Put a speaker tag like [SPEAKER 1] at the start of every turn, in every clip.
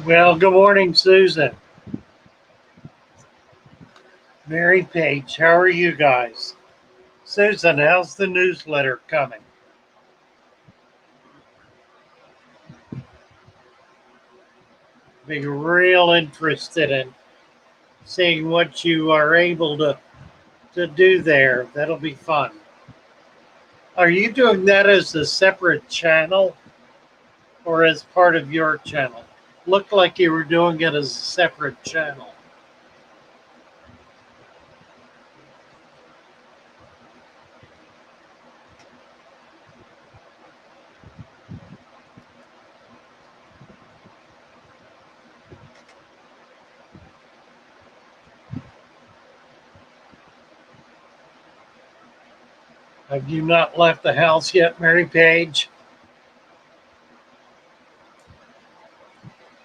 [SPEAKER 1] Well, good morning, Susan. Mary Page, how are you guys? Susan, how's the newsletter coming? Be real interested in seeing what you are able to do there. That'll be fun. Are you doing that as a separate channel or as part of your channel? Looked like you were doing it as a separate channel. Have you not left the house yet, Mary Page?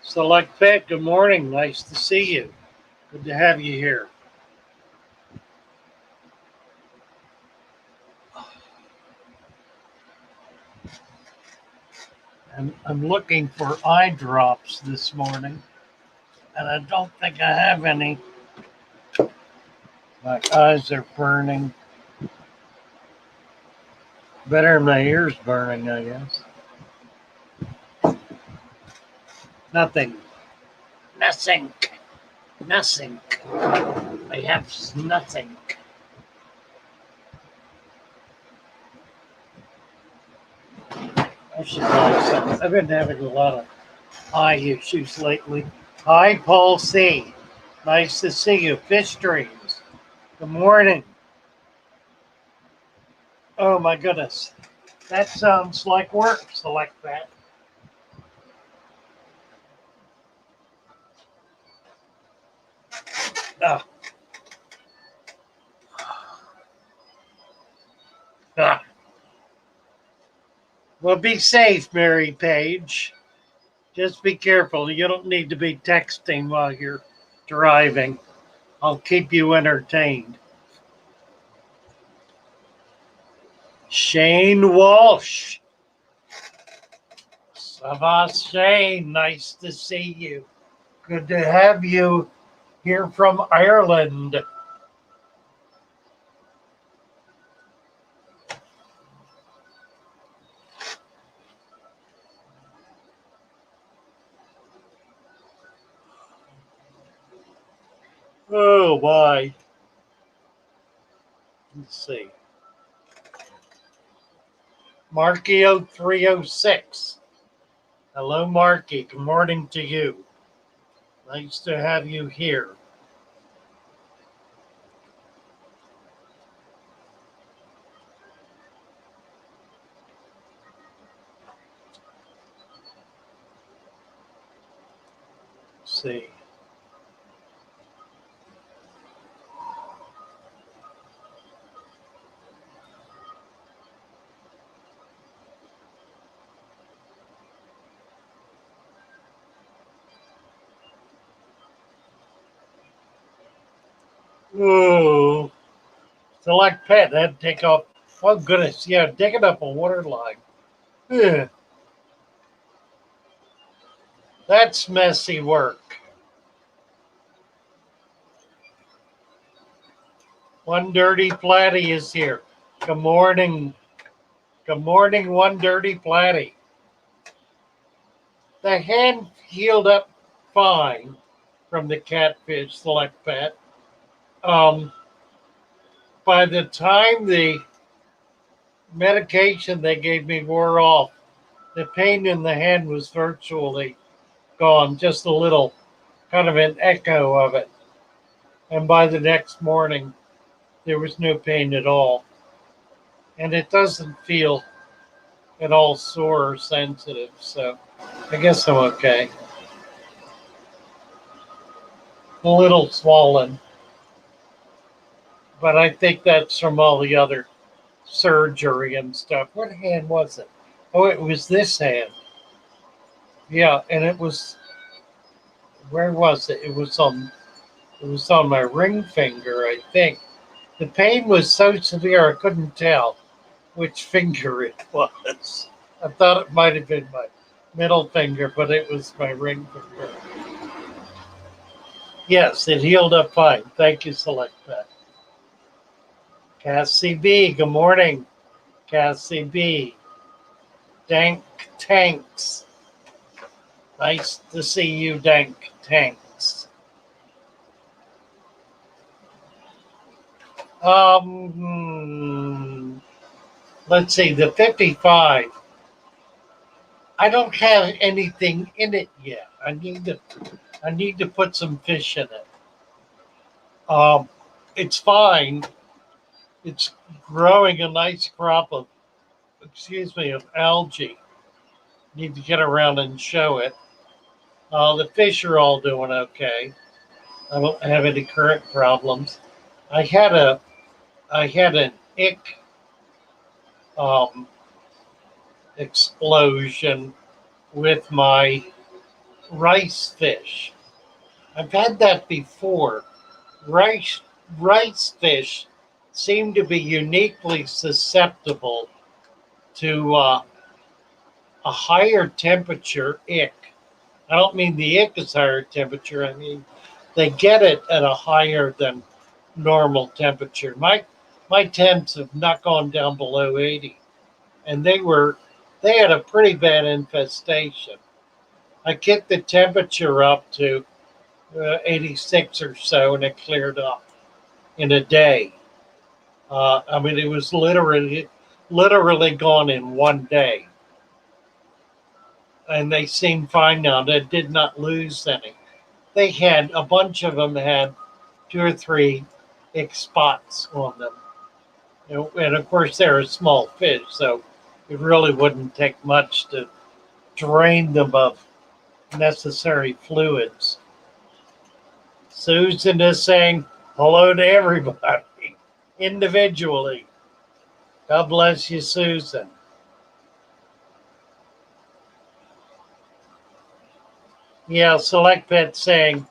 [SPEAKER 1] Select Pet, good morning. Nice to see you. Good to have you here. And I'm looking for eye drops this morning, and I don't think I have any. My eyes are burning. Better than my ears burning, I guess. Nothing. Nothing. Nothing. I have nothing. I should buy some. I've been having a lot of eye issues lately. Hi, Paul C. Nice to see you. Fish dreams. Good morning. Oh my goodness. That sounds like work. Select that. Oh. Ah. Well, be safe, Mary Page. Just be careful. You don't need to be texting while you're driving. I'll keep you entertained. Shane Walsh. Savas Shane, nice to see you. Good to have you here from Ireland. Oh, why? Let's see. Markio 306. Hello, Marky. Good morning to you. Nice to have you here. Let's see. Oh, select pet. That'd take off. Oh, goodness. Yeah, digging up a water line. Ugh, that's messy work. One Dirty Platty is here. Good morning. Good morning, One Dirty Platty. The hand healed up fine from the catfish select pet. Um, by the time the medication they gave me wore off, the pain in the hand was virtually gone, just a little kind of an echo of it. And by the next morning, there was no pain at all. And it doesn't feel at all sore or sensitive. So I guess I'm okay. A little swollen, but I think that's from all the other surgery and stuff. What hand was it? Oh, it was this hand. Yeah, and it was, where was it? It was on my ring finger, I think. The pain was so severe I couldn't tell which finger it was. I thought it might have been my middle finger, but it was my ring finger. Yes, it healed up fine. Thank you, Select Pet. Cassie B, good morning. Cassie B. Dank Tanks. Nice to see you, Dank Tanks. Let's see, the 55. I don't have anything in it yet. I need to put some fish in it. It's fine. It's growing a nice crop of algae. Need to get around and show it. The fish are all doing okay. I don't have any current problems. I had an ick um, explosion with my rice fish. I've had that before. Rice rice fish seem to be uniquely susceptible to a higher temperature ick. I don't mean the ick is higher temperature. I mean they get it at a higher than normal temperature. My temps have not gone down below 80, and they had a pretty bad infestation. I kicked the temperature up to 86 or so, and it cleared up in a day. I mean, it was literally gone in one day, and they seemed fine now. They did not lose any. They had a bunch of them had 2 or 3 ick spots on them, and of course they're a small fish, so it really wouldn't take much to drain them of necessary fluids. Susan is saying hello to everybody individually. God bless you, Susan. Yeah, Select Pet saying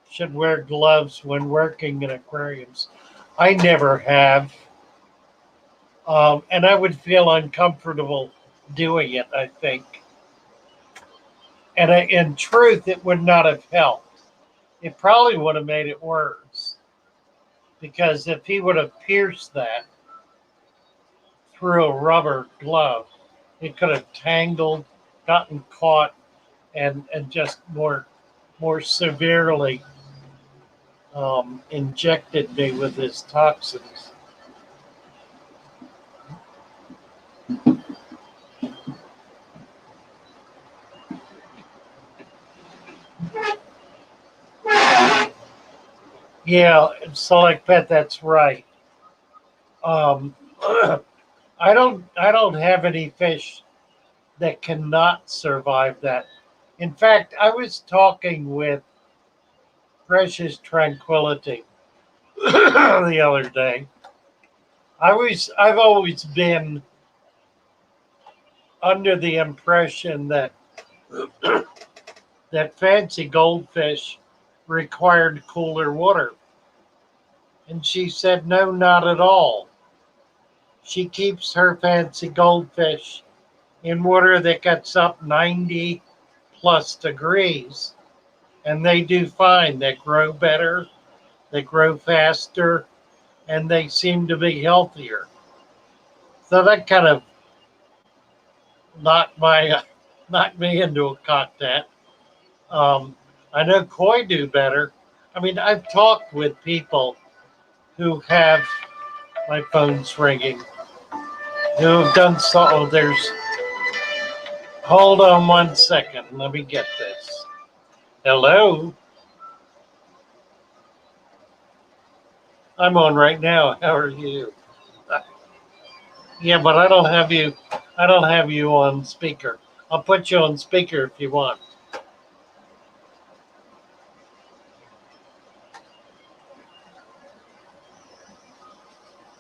[SPEAKER 1] should wear gloves when working in aquariums. I never have. And I would feel uncomfortable doing it, I think. And in truth, it would not have helped. It probably would have made it worse. Because if he would have pierced that through a rubber glove, it could have tangled, gotten caught, and just more severely injected me with his toxins. Yeah, Select Pet, that's right. Um, I don't have any fish that cannot survive that. In fact, I was talking with Precious Tranquility the other day. I've always been under the impression that fancy goldfish required cooler water. And she said, no, not at all. She keeps her fancy goldfish in water that gets up 90 plus degrees, and they do fine. They grow better, they grow faster, and they seem to be healthier. So that kind of knocked my knocked me into a cocktail. Um, I know koi do better. I mean, I've talked with people who have my phone's ringing, who have done so. Oh, there's. Hold on 1 second. Let me get this. Hello. I'm on right now. How are you? Yeah, but I don't have you. I don't have you on speaker. I'll put you on speaker if you want.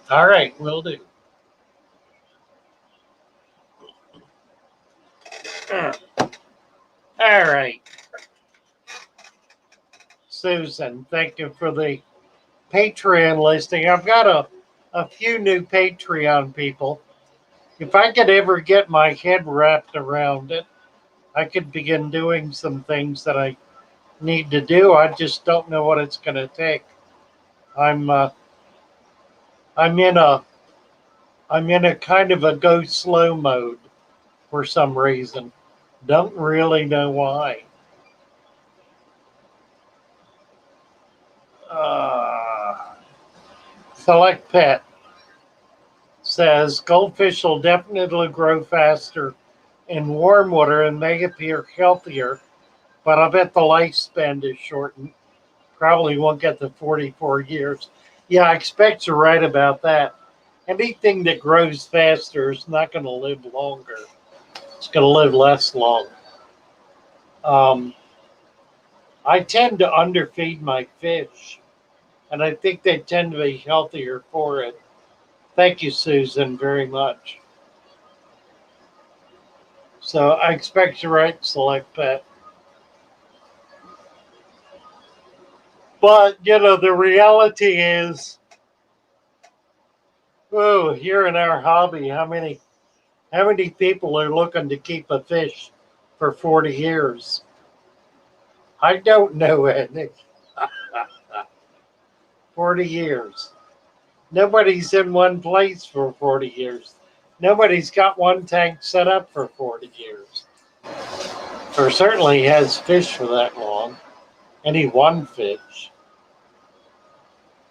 [SPEAKER 1] All right, will do. All right, Susan. Thank you for the Patreon listing. I've got a few new Patreon people. If I could ever get my head wrapped around it, I could begin doing some things that I need to do. I just don't know what it's going to take. I'm uh, I'm in a I'm in a kind of a go slow mode for some reason. Don't really know why. Uh, Select Pet says goldfish will definitely grow faster in warm water and may appear healthier, but I bet the lifespan is shortened. Probably won't get to 44 years. Yeah, I expect you're right about that. Anything that grows faster is not going to live longer. It's going to live less long. Um, I tend to underfeed my fish, and I think they tend to be healthier for it. Thank you, Susan, very much. So I expect you're right, Select Pet. But, the reality is, oh, here in our hobby, how many people are looking to keep a fish for 40 years? I don't know any. 40 years. Nobody's in one place for 40 years. Nobody's got one tank set up for 40 years. Or certainly has fish for that long. Any one fish.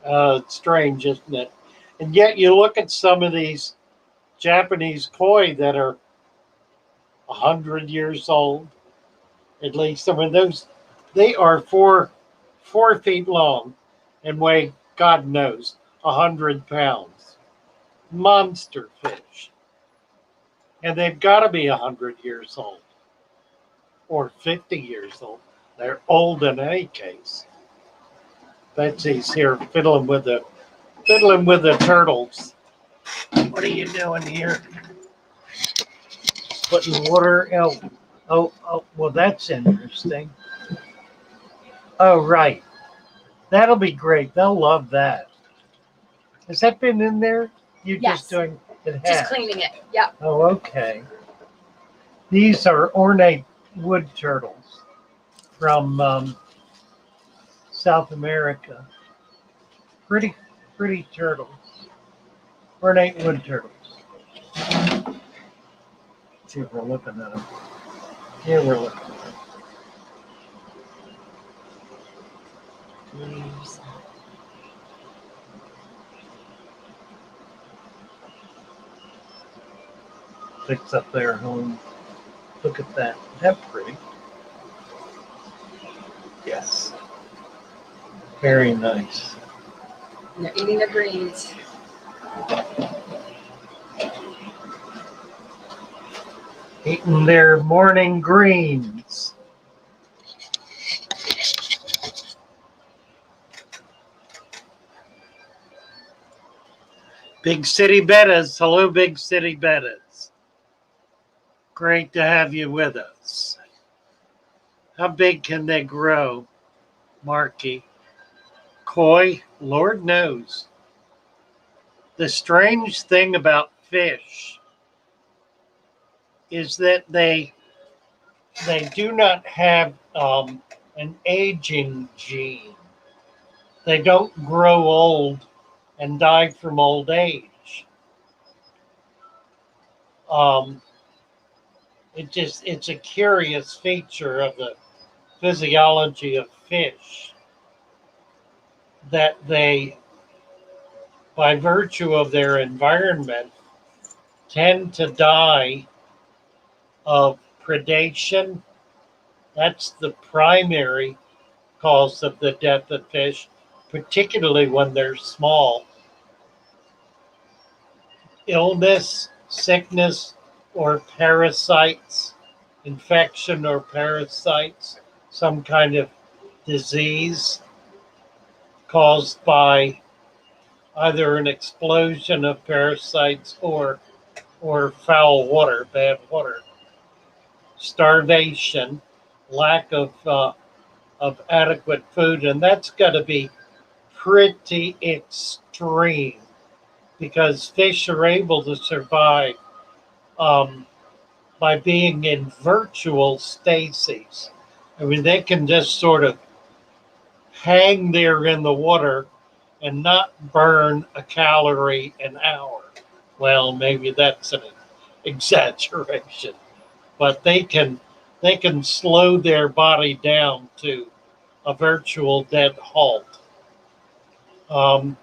[SPEAKER 1] It's strange, isn't it? And yet you look at some of these Japanese koi that are 100 years old, at least. I mean, they are 4 feet long and weigh, God knows, 100 pounds. Monster fish. And they've got to be 100 years old or 50 years old. They're old in any case. Betsy's here fiddling with the turtles. What are you doing here? Putting water out. Oh, well, that's interesting. Oh, right. That'll be great. They'll love that. Has that been in there? You
[SPEAKER 2] Yes.
[SPEAKER 1] just doing it?
[SPEAKER 2] Just cleaning it. Yep.
[SPEAKER 1] Oh, okay. These are ornate wood turtles from South America. Pretty turtles. Ornate wood turtles. Let's see if we're looking at them. Here we're looking at them. Fix up their home. Look at that. Isn't that pretty? Yes. Very nice.
[SPEAKER 2] And they're eating their greens.
[SPEAKER 1] Eating their morning greens. Big City Bettas. Hello, Big City Bettas. Great to have you with us. How big can they grow, Marky? Koi, Lord knows. The strange thing about fish is that they do not have an aging gene. They don't grow old and die from old age. It's a curious feature of the physiology of fish that they, by virtue of their environment, tend to die of predation. That's the primary cause of the death of fish, particularly when they're small. Illness, sickness, or parasites, infection or parasites, some kind of disease caused by either an explosion of parasites or foul water, bad water, starvation, lack of adequate food, and that's got to be pretty extreme because fish are able to survive by being in virtual stasis. I mean, they can just sort of hang there in the water and not burn a calorie an hour. Well, maybe that's an exaggeration, but they can slow their body down to a virtual dead halt. Um,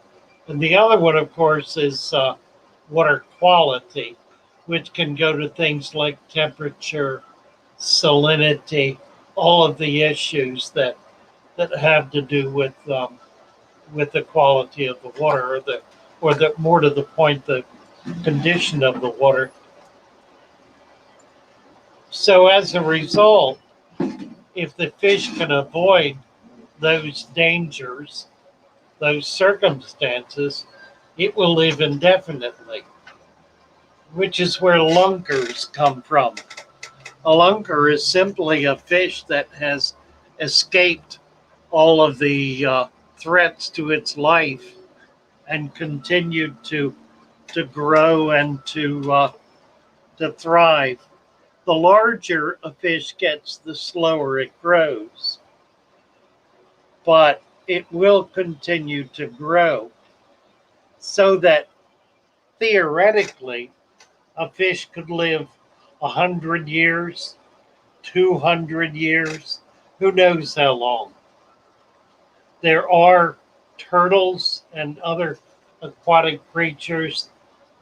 [SPEAKER 1] and the other one, of course, is water quality, which can go to things like temperature, salinity, all of the issues that have to do with the quality of the water, or the more to the point, the condition of the water. So as a result, if the fish can avoid those dangers, those circumstances, it will live indefinitely, which is where lunkers come from. A lunker is simply a fish that has escaped all of the threats to its life and continued to grow and to thrive. The larger a fish gets, the slower it grows, but it will continue to grow so that theoretically a fish could live 100 years, 200 years, who knows how long. There are turtles and other aquatic creatures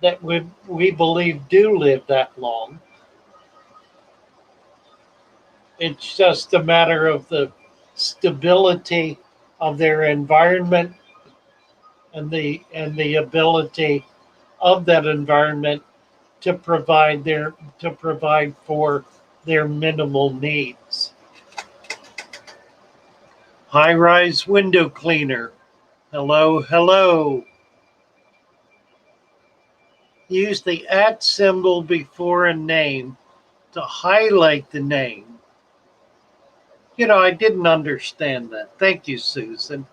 [SPEAKER 1] that we believe do live that long. It's just a matter of the stability of their environment and the ability of that environment to provide for their minimal needs. High rise window cleaner. Hello, hello. Use the at symbol before a name to highlight the name. I didn't understand that. Thank you, Susan.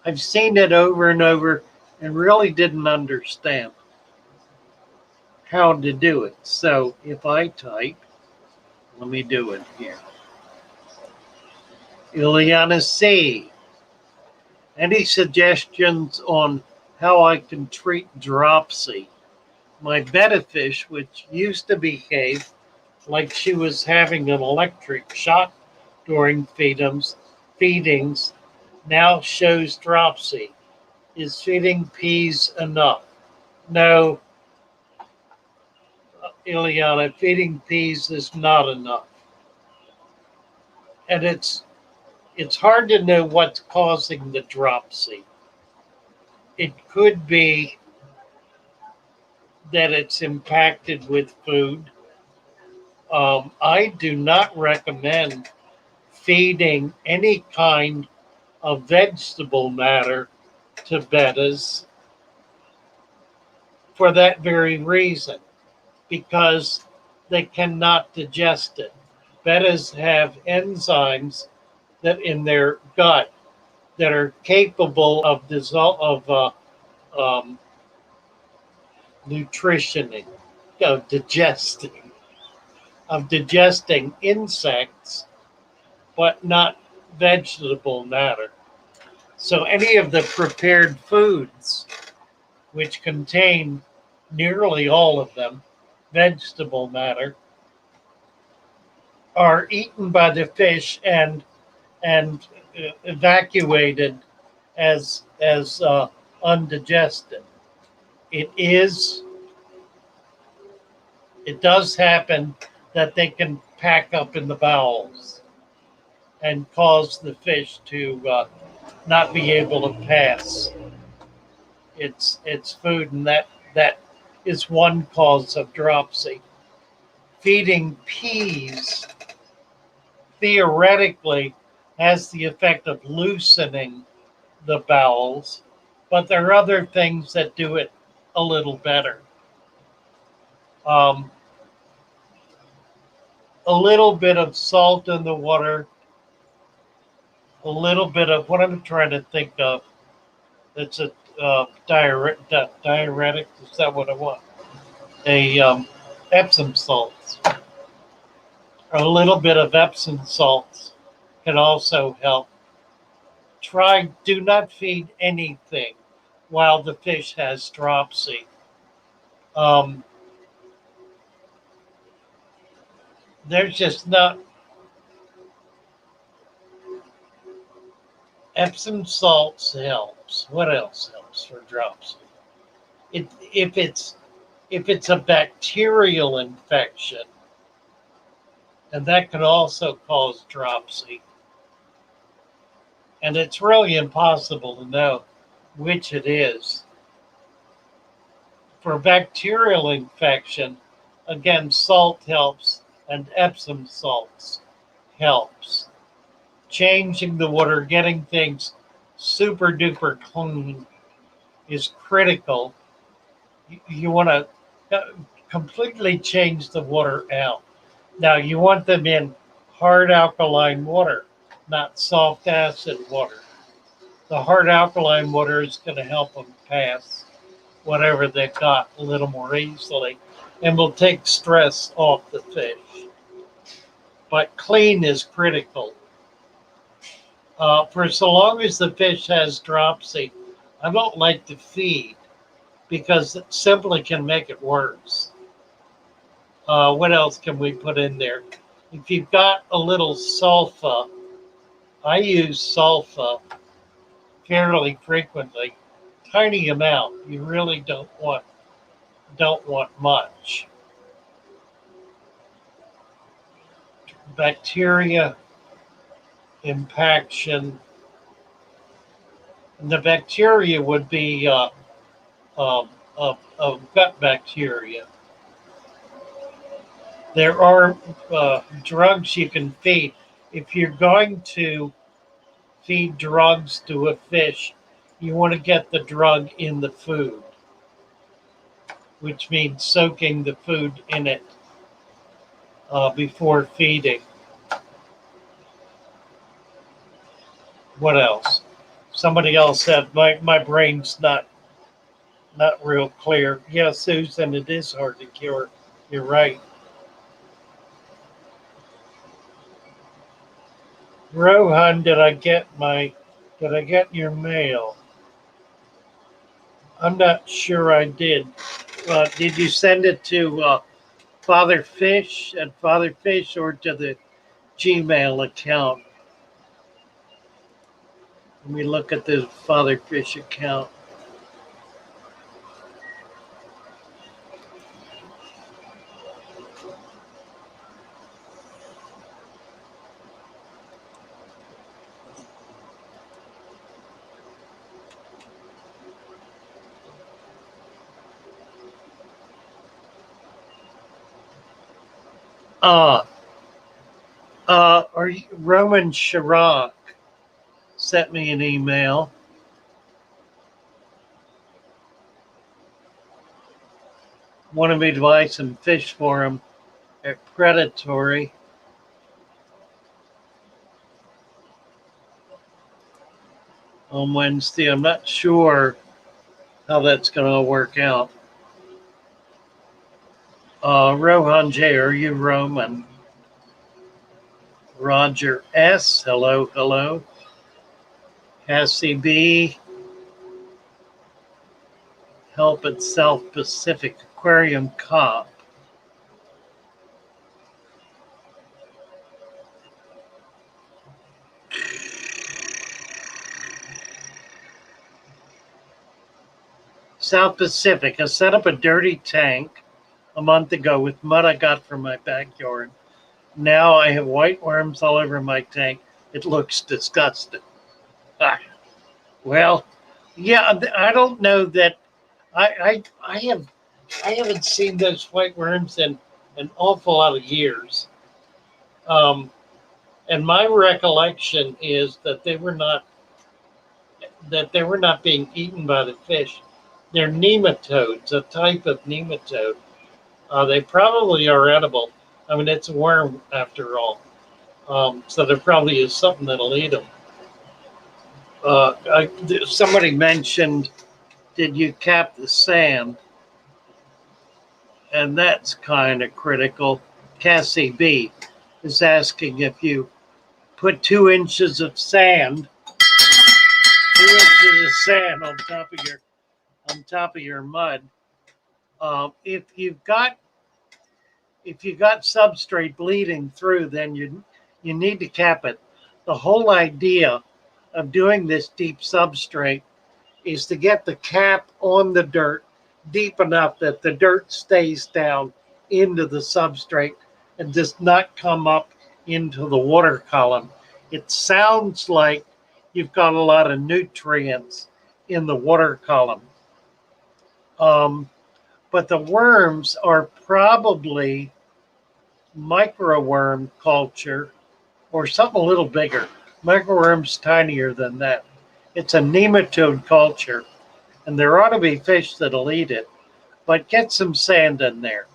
[SPEAKER 1] I've seen it over and over and really didn't understand how to do it. So if I type, let me do it here. Ileana C. Any suggestions on how I can treat dropsy? My betta fish, which used to behave like she was having an electric shock during feedings, now shows dropsy. Is feeding peas enough? No, Ileana, feeding peas is not enough. And it's hard to know what's causing the dropsy. It could be that it's impacted with food. I do not recommend feeding any kind of vegetable matter to bettas for that very reason, because they cannot digest it. Bettas have enzymes that in their gut that are capable of nutritioning, of digesting, insects, but not vegetable matter. So any of the prepared foods, which contain nearly all of them vegetable matter, are eaten by the fish and evacuated as undigested. It is it does happen that they can pack up in the bowels and cause the fish to not be able to pass its food, and that is one cause of dropsy. Feeding peas theoretically has the effect of loosening the bowels, but there are other things that do it a little better. Um, a little bit of salt in the water, a little bit of what I'm trying to think of. It's a diuretic. Is that what I want? A Epsom salts. A little bit of Epsom salts can also help. Do not feed anything while the fish has dropsy. Um, there's just not Epsom salts helps. What else helps for dropsy? It, if it's if it's a bacterial infection, and that can also cause dropsy. And it's really impossible to know which it is. For bacterial infection, again, salt helps, and Epsom salts helps. Changing the water, getting things super duper clean is critical. You want to completely change the water out. Now, you want them in hard alkaline water, not soft acid water. The hard alkaline water is going to help them pass whatever they've got a little more easily and will take stress off the fish. But clean is critical. For so long as the fish has dropsy, I don't like to feed because it simply can make it worse. What else can we put in there? If you've got a little sulfa, I use sulfa fairly frequently. Tiny amount. You really don't want much. Bacteria impaction. And the bacteria would be gut bacteria. There are drugs you can feed. If you're going to feed drugs to a fish, you want to get the drug in the food, which means soaking the food in it before feeding. What else? Somebody else said my brain's not real clear. Yeah, Susan, it is hard to cure. You're right. Rohan, did I get your mail? I'm not sure I did. Did you send it to Father Fish at Father Fish or to the Gmail account? Let me look at the Father Fish account. Or Roman Chirac sent me an email. Wanted me to buy some fish for him at Predatory. On Wednesday. I'm not sure how that's going to work out. Rohan J, are you Roman? Roger S, hello, hello. Cassie B, help at South Pacific Aquarium Cop. South Pacific, I set up a dirty tank a month ago with mud I got from my backyard. Now I have white worms all over my tank. It looks disgusting. Well, yeah, I don't know that I haven't seen those white worms in an awful lot of years. And my recollection is that they were not being eaten by the fish. They're nematodes, a type of nematode. They probably are edible. I mean, it's a worm after all. So there probably is something that'll eat them. Somebody mentioned, did you cap the sand? And that's kind of critical. Cassie B is asking if you put 2 inches of sand, 2 inches of sand on top of your mud. If you've got substrate bleeding through, then you need to cap it. The whole idea of doing this deep substrate is to get the cap on the dirt deep enough that the dirt stays down into the substrate and does not come up into the water column. It sounds like you've got a lot of nutrients in the water column. But the worms are probably microworm culture or something a little bigger. Microworm's tinier than that. It's a nematode culture, and there ought to be fish that'll eat it. But get some sand in there.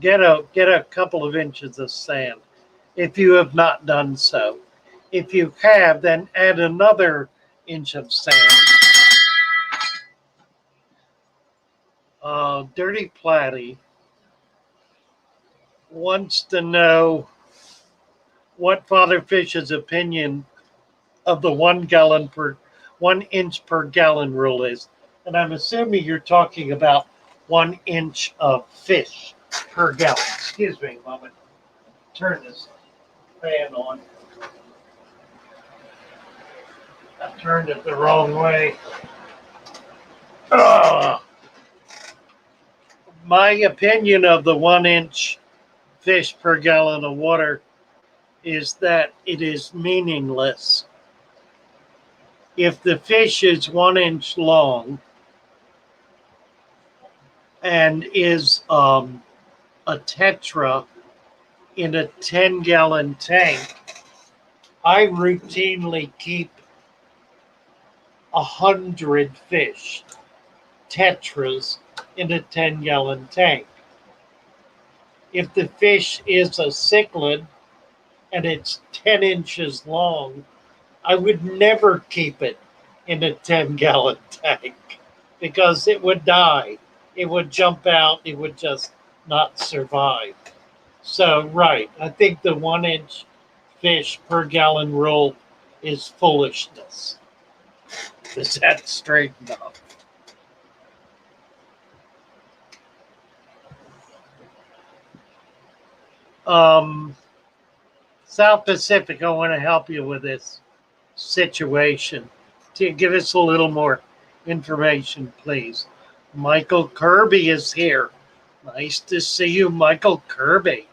[SPEAKER 1] Get a couple of inches of sand if you have not done so. If you have, then add another inch of sand. Dirty Platty wants to know what Father Fish's opinion of the 1 inch per gallon rule is. And I'm assuming you're talking about 1 inch of fish per gallon. Excuse me a moment. Turn this fan on. I turned it the wrong way. My opinion of the 1 inch fish per gallon of water is that it is meaningless. If the fish is 1 inch long and is a tetra in a 10-gallon tank, I routinely keep 100 fish, tetras, in a 10-gallon tank. If the fish is a cichlid and it's 10 inches long, I would never keep it in a 10-gallon tank because it would die. It would jump out. It would just not survive. So, right, I think the 1 inch fish per gallon rule is foolishness. Is that straightened up? South Pacific, I want to help you with this situation. To give us a little more information, please. Michael Kirby is here. Nice to see you, Michael Kirby.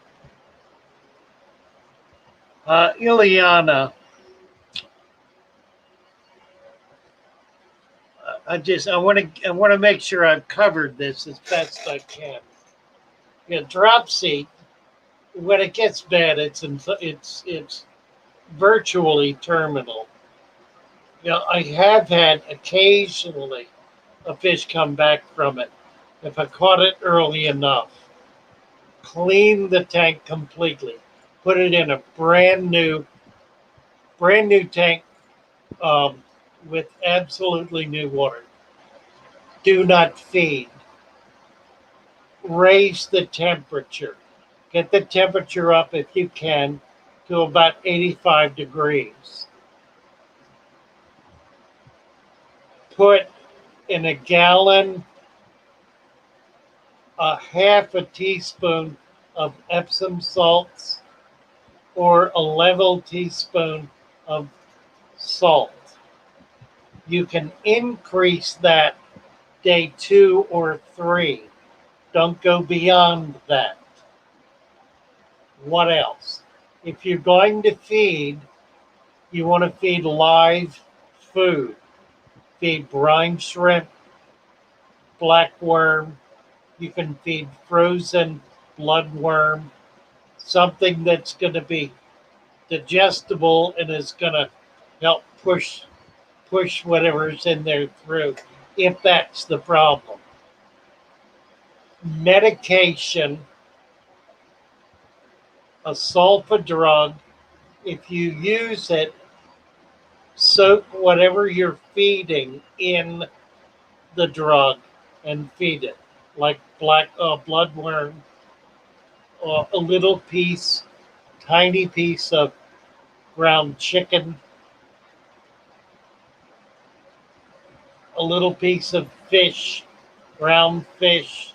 [SPEAKER 1] Ileana, I want to make sure I've covered this as best I can. Dropsy, when it gets bad, it's virtually terminal. I have had occasionally a fish come back from it. If I caught it early enough, clean the tank completely, put it in a brand new tank with absolutely new water. Do not feed. Raise the temperature. Get the temperature up if you can to about 85 degrees. Put in a gallon a half a teaspoon of Epsom salts or a level teaspoon of salt. You can increase that day 2 or 3. Don't go beyond that. What else? If you're going to feed, you want to feed live food. Feed brine shrimp, blackworm. You can feed frozen bloodworm, something that's going to be digestible and is going to help push whatever's in there through, if that's the problem. Medication, a sulfa drug, if you use it, soak whatever you're feeding in the drug and feed it. like black bloodworm, a little piece, tiny piece of ground chicken, a little piece of fish, ground fish.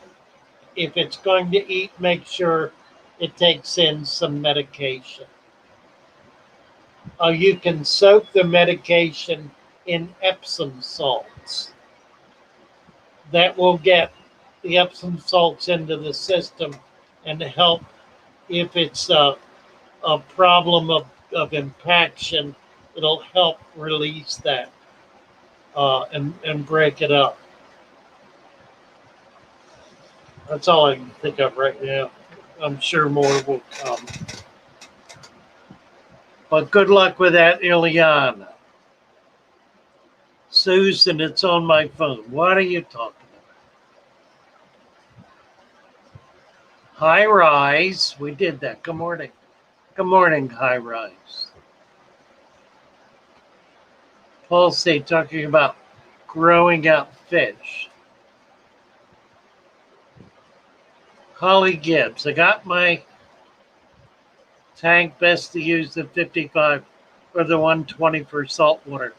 [SPEAKER 1] If it's going to eat, make sure it takes in some medication. You can soak the medication in Epsom salts. That will get the Epsom salts into the system and help if it's a problem of impaction. It'll help release that and break it up. That's all I can think of right now. I'm sure more will come. But good luck with that, Ileana. Susan, it's on my phone. What are you talking about? High Rise. We did that. Good morning. Good morning, High Rise. Pulsate talking about growing out fish. Holly Gibbs. I got my tank, best to use the 55 or the 120 for saltwater.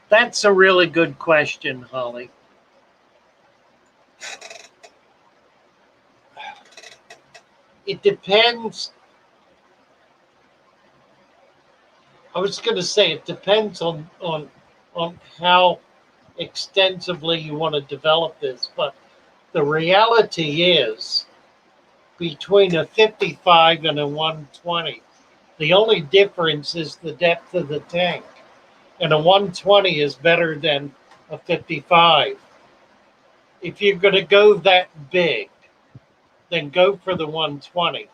[SPEAKER 1] That's a really good question, Holly. It depends. I was going to say it depends on how extensively you want to develop this, but the reality is between a 55 and a 120, the only difference is the depth of the tank. And a 120 is better than a 55. If you're going to go that big, then go for the 120.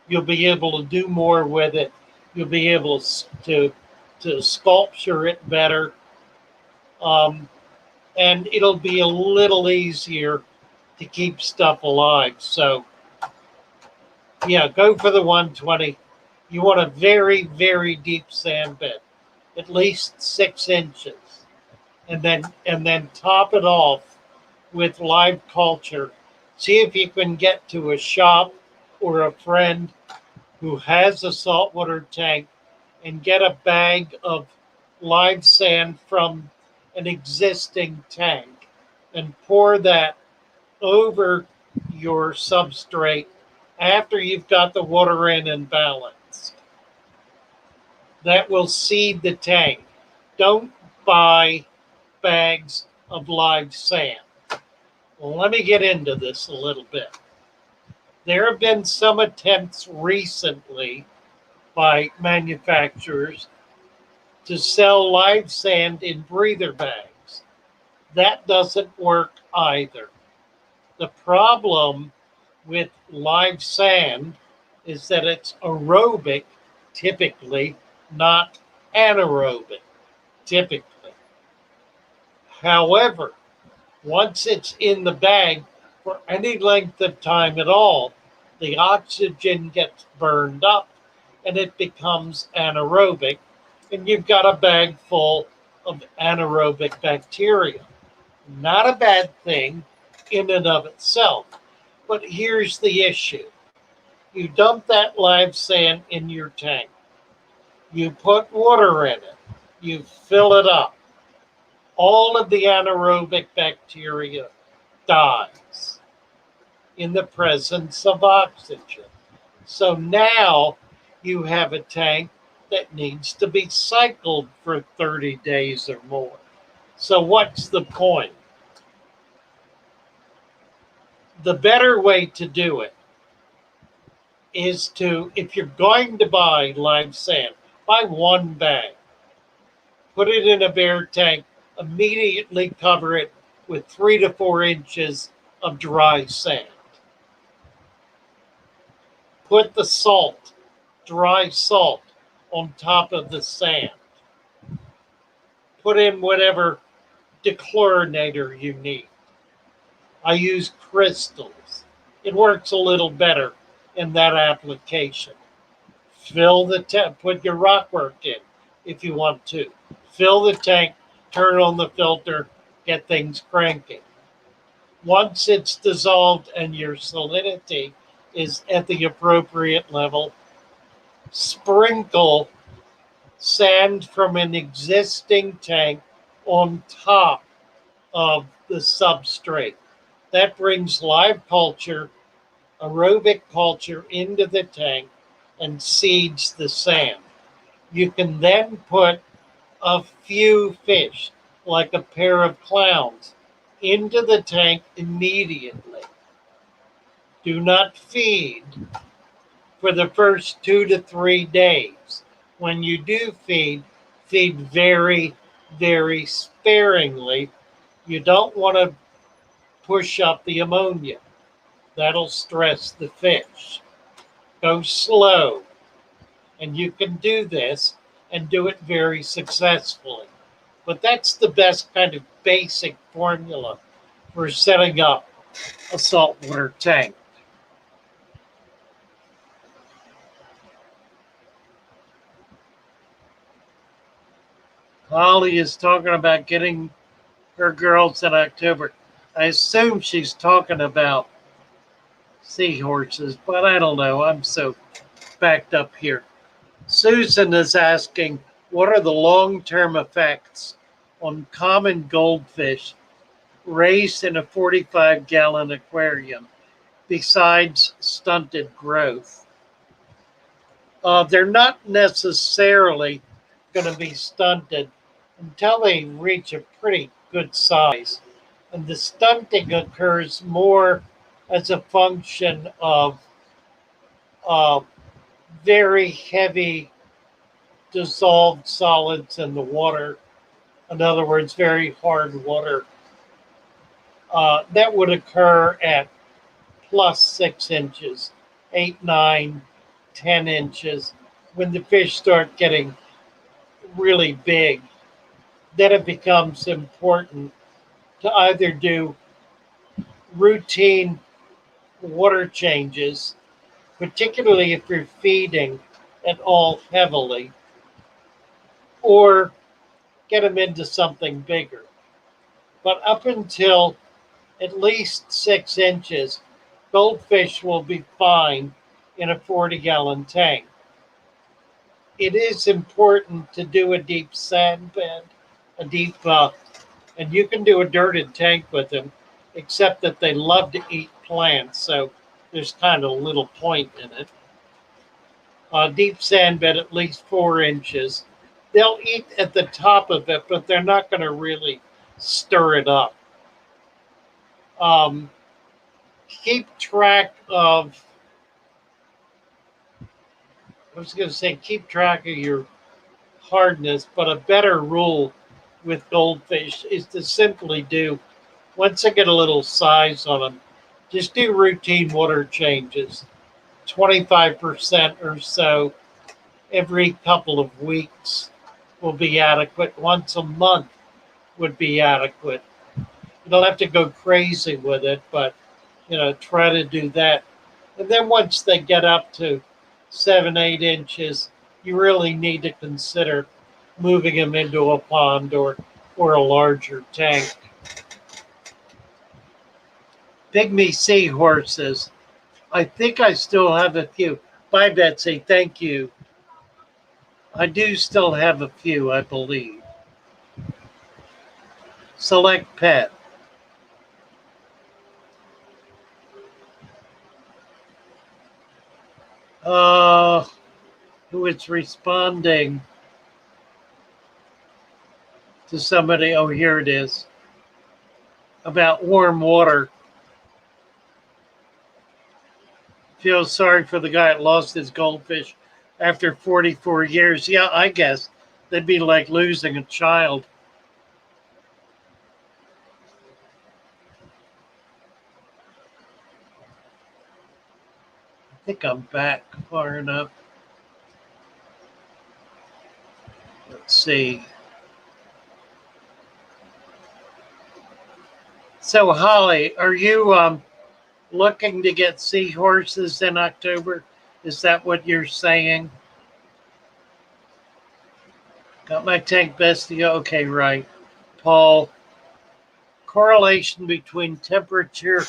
[SPEAKER 1] You'll be able to do more with it. You'll be able to sculpture it better. And it'll be a little easier to keep stuff alive. So, yeah, go for the 120. You want a very, very deep sand bed, at least 6 inches. And then top it off with live culture. See if you can get to a shop or a friend who has a saltwater tank and get a bag of live sand from an existing tank and pour that over your substrate after you've got the water in and balanced. That will seed the tank. Don't buy bags of live sand. Well, let me get into this a little bit. There have been some attempts recently by manufacturers to sell live sand in breather bags. That doesn't work either. The problem with live sand is that it's aerobic, typically, not anaerobic, typically. However, once it's in the bag for any length of time at all, the oxygen gets burned up and it becomes anaerobic, and you've got a bag full of anaerobic bacteria. Not a bad thing in and of itself. But here's the issue. You dump that live sand in your tank. You put water in it. You fill it up. All of the anaerobic bacteria dies in the presence of oxygen. So now you have a tank that needs to be cycled for 30 days or more. So what's the point? The better way to do it is to, if you're going to buy live sand, buy one bag, put it in a bare tank, immediately cover it with 3 to 4 inches of dry sand. Put the salt, dry salt, on top of the sand. Put in whatever dechlorinator you need. I use crystals. It works a little better in that application. Fill the tank, put your rockwork in if you want to. Fill the tank, turn on the filter, get things cranking. Once it's dissolved and your salinity is at the appropriate level, sprinkle sand from an existing tank on top of the substrate. That brings live culture, aerobic culture into the tank and seeds the sand. You can then put a few fish, like a pair of clowns, into the tank immediately. Do not feed for the first 2 to 3 days. When you do feed, feed very, very sparingly. You don't want to push up the ammonia. That'll stress the fish. Go slow. And you can do this and do it very successfully. But that's the best kind of basic formula for setting up a saltwater tank. Holly is talking about getting her girls in October. I assume she's talking about seahorses, but I don't know. I'm so backed up here. Susan is asking, what are the long-term effects on common goldfish raised in a 45-gallon aquarium besides stunted growth? They're not necessarily going to be stunted until they reach a pretty good size. And the stunting occurs more as a function of uh, very heavy dissolved solids in the water. In other words, very hard water. That would occur at plus 6 inches, 8, 9, 10 inches. When the fish start getting really big, then it becomes important to either do routine water changes, particularly if you're feeding at all heavily, or get them into something bigger. But up until at least 6 inches, goldfish will be fine in a 40-gallon tank. It is important to do a deep sand bed, a deep, and you can do a dirted tank with them, except that they love to eat plants, so there's kind of little point in it. A deep sand bed, at least 4 inches. They'll eat at the top of it, but they're not going to really stir it up. Um, Keep track of, I was going to say, keep track of your hardness, but a better rule with goldfish is to simply do, once they get a little size on them, just do routine water changes, 25% or so every couple of weeks will be adequate. Once a month would be adequate. You don't have to go crazy with it, but try to do that. And then once they get up to 7, 8 inches, you really need to consider moving them into a pond or a larger tank. Pygmy seahorses. I think I still have a few. Bye, Betsy. Thank you. I do still have a few, I believe. Select pet. Who is responding to somebody? Oh, here it is. About warm water. Feel sorry for the guy that lost his goldfish after 44 years. Yeah, I guess that'd be like losing a child. I think I'm back far enough. Let's see. So, Holly, are you looking to get seahorses in October? Is that what you're saying? Got my tank bestie. Okay, right. Paul correlation between temperature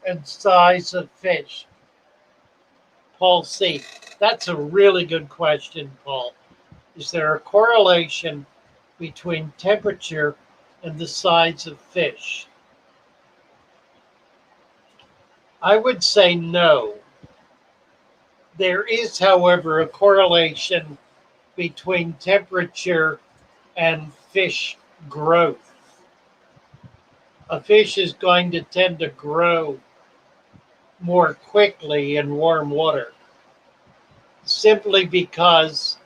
[SPEAKER 1] and size of fish. Paul C. That's a really good question, Paul. Is there a correlation between temperature and the size of fish? I would say no. There is, however, a correlation between temperature and fish growth. A fish is going to tend to grow more quickly in warm water simply because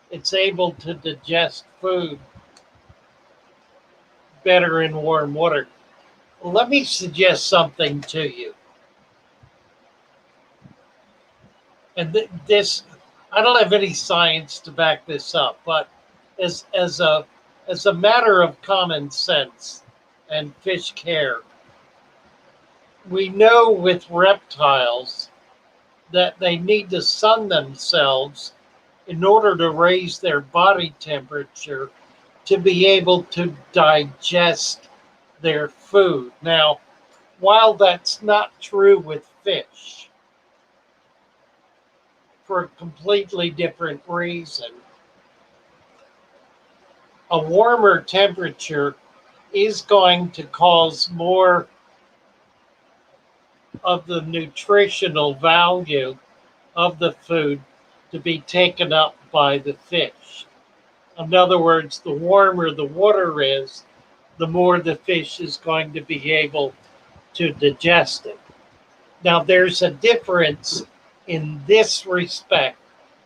[SPEAKER 1] it's able to digest food better in warm water. Let me suggest something to you. And this, I don't have any science to back this up, but as a matter of common sense and fish care, we know with reptiles that they need to sun themselves in order to raise their body temperature to be able to digest their food. Now, while that's not true with fish, for a completely different reason, a warmer temperature is going to cause more of the nutritional value of the food to be taken up by the fish. In other words, the warmer the water is, the more the fish is going to be able to digest it. Now, there's a difference in this respect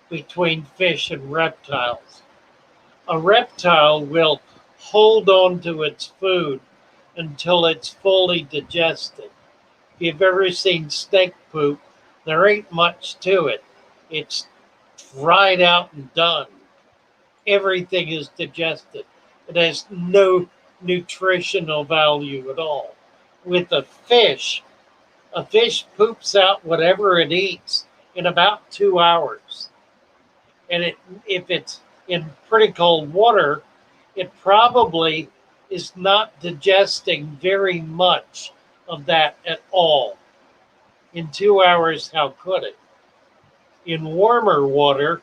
[SPEAKER 1] between fish and reptiles. A reptile will hold on to its food until it's fully digested. If you've ever seen snake poop, there ain't much to it. It's dried out and done. Everything is digested. It has no nutritional value at all. With a fish poops out whatever it eats in about 2 hours. And if it's in pretty cold water, it probably is not digesting very much of that at all. In 2 hours, how could it? In warmer water,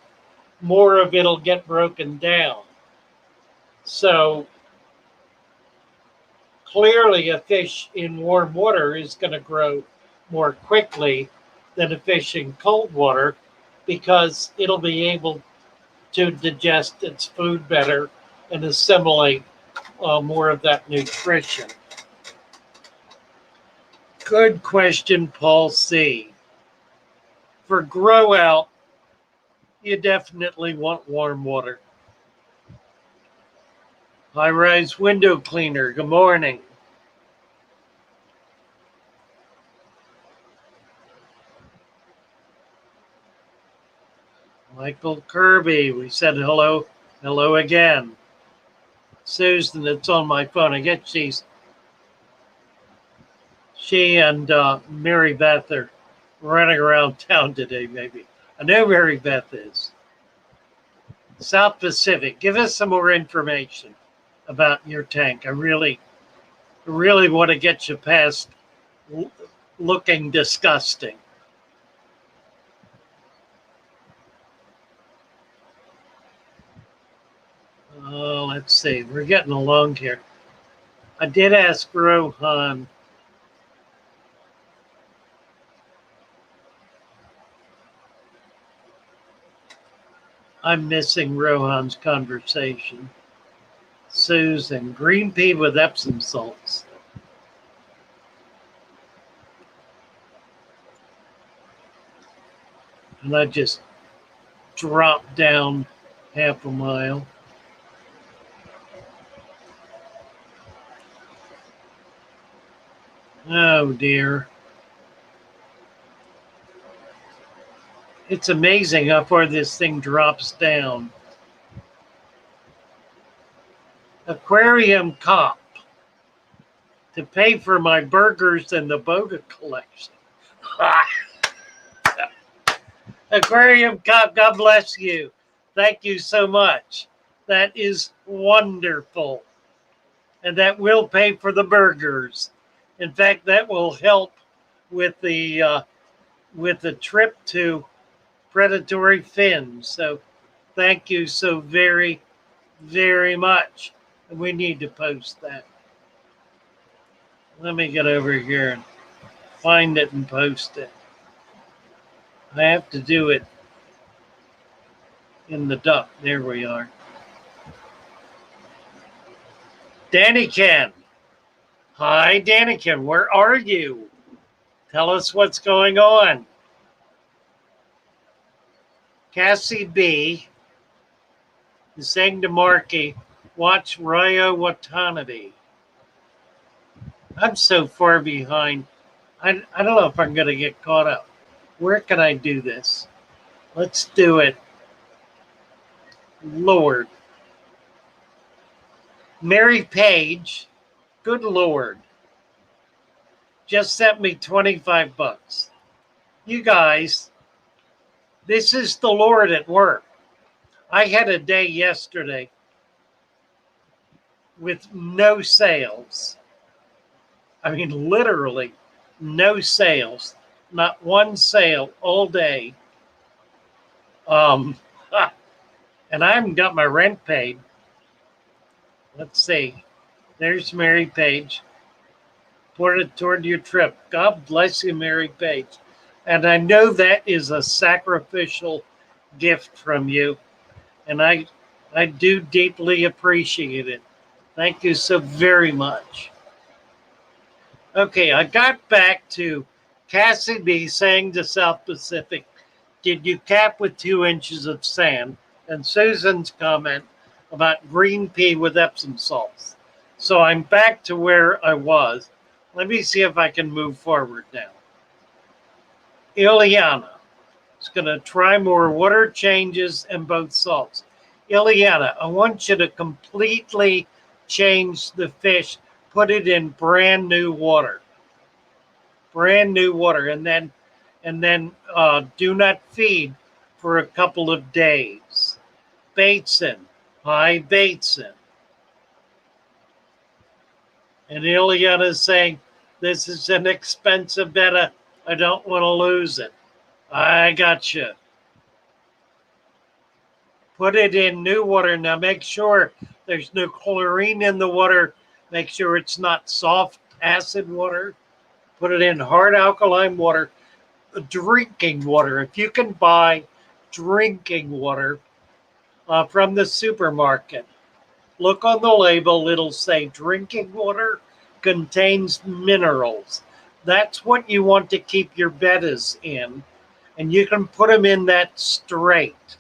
[SPEAKER 1] more of it'll get broken down. So clearly a fish in warm water is going to grow more quickly than a fish in cold water because it'll be able to digest its food better and assimilate more of that nutrition. Good question, Paul C. For grow out, you definitely want warm water. High rise window cleaner, good morning. Michael Kirby, we said hello. Hello again. Susan, it's on my phone. I guess she and Mary Beth are running around town today, maybe. I know Mary Beth is. South Pacific, give us some more information about your tank. I really want to get you past looking disgusting. Let's see. We're getting along here. I did ask Rohan. I'm missing Rohan's conversation. Susan, green pea with Epsom salts. And I just dropped down half a mile. Oh dear. It's amazing how far this thing drops down. Aquarium cop to pay for my burgers and the Boga collection. Aquarium cop, God bless you. Thank you so much. That is wonderful. and that will pay for the burgers. In fact, that will help with the trip to predatory fins. So thank you so very, very much. And we need to post that. Let me get over here and find it and post it. I have to do it in the duck. There we are. Daniken. Hi, Daniken. Where are you? Tell us what's going on. Cassie B is saying to Marky, watch Ryo Watanabe. I'm so far behind. I don't know if I'm going to get caught up. Where can I do this? Let's do it. Lord. Mary Page, good Lord, just sent me 25 bucks. You guys, this is the Lord at work. I had a day yesterday with no sales. I mean, literally no sales, not one sale all day. And I haven't got my rent paid. Let's see. There's Mary Page. Put it toward your trip. God bless you, Mary Page. And I know that is a sacrificial gift from you. And I do deeply appreciate it. Thank you so very much. Okay, I got back to Cassie B saying to South Pacific, did you cap with 2 inches of sand? And Susan's comment about green pea with Epsom salts. So I'm back to where I was. Let me see if I can move forward now. Ileana is going to try more water changes and both salts. Ileana, I want you to completely change the fish. Put it in brand new water. Brand new water. And then do not feed for a couple of days. Bateson. Hi, Bateson. And Ileana is saying, this is an expensive betta. I don't want to lose it. I got you. Put it in new water. Now make sure there's no chlorine in the water. Make sure it's not soft acid water. Put it in hard alkaline water, drinking water. If you can buy drinking water from the supermarket, look on the label. It'll say drinking water contains minerals. That's what you want to keep your bettas in. And you can put them in that straight.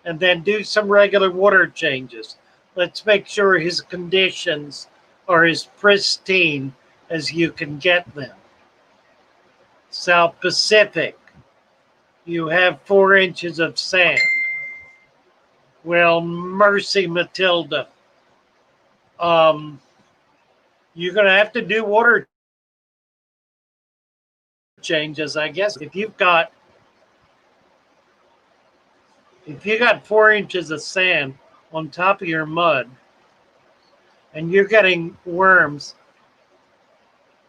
[SPEAKER 1] And then do some regular water changes. Let's make sure his conditions are as pristine as you can get them. South Pacific, you have 4 inches of sand. Well, mercy, Matilda. You're going to have to do water changes, I guess. If you got 4 inches of sand on top of your mud and you're getting worms,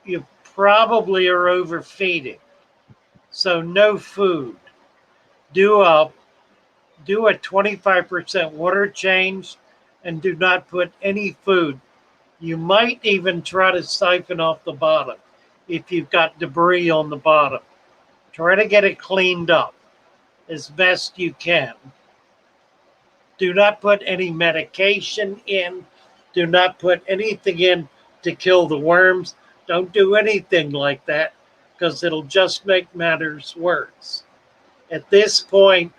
[SPEAKER 1] you probably are overfeeding. So no food. Do a 25% water change and do not put any food. You might even try to siphon off the bottom if you've got debris on the bottom. Try to get it cleaned up as best you can. Do not put any medication in. Do not put anything in to kill the worms. Don't do anything like that because it'll just make matters worse. At this point,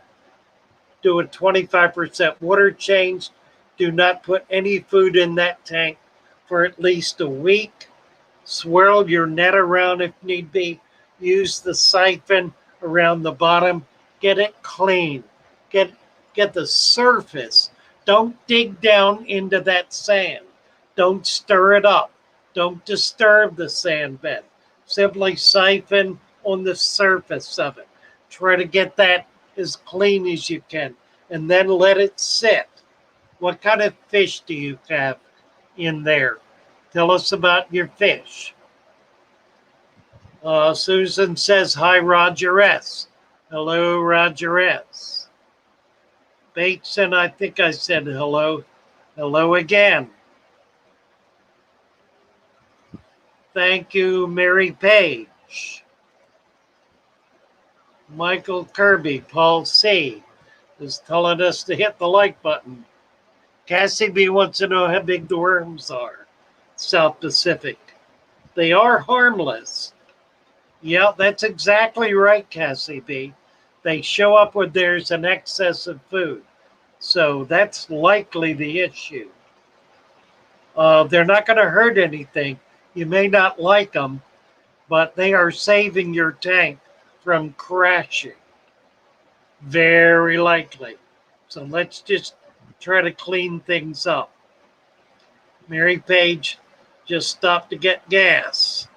[SPEAKER 1] do a 25% water change. Do not put any food in that tank for at least a week. Swirl your net around if need be. Use the siphon around the bottom. Get it clean. Get the surface. Don't dig down into that sand. Don't stir it up. Don't disturb the sand bed. Simply siphon on the surface of it. Try to get that as clean as you can. And then let it sit. What kind of fish do you have in there? Tell us about your fish. Susan says, hi, Roger S. Hello, Roger S. Bateson, I think I said hello. Hello again. Thank you, Mary Page. Michael Kirby, Paul C. is telling us to hit the like button. Cassie B wants to know how big the worms are. South Pacific. They are harmless. Yeah, that's exactly right, Cassie B. They show up when there's an excess of food. So that's likely the issue. They're not going to hurt anything. You may not like them, but they are saving your tank from crashing. Very likely. So let's just try to clean things up. Mary Page just stopped to get gas.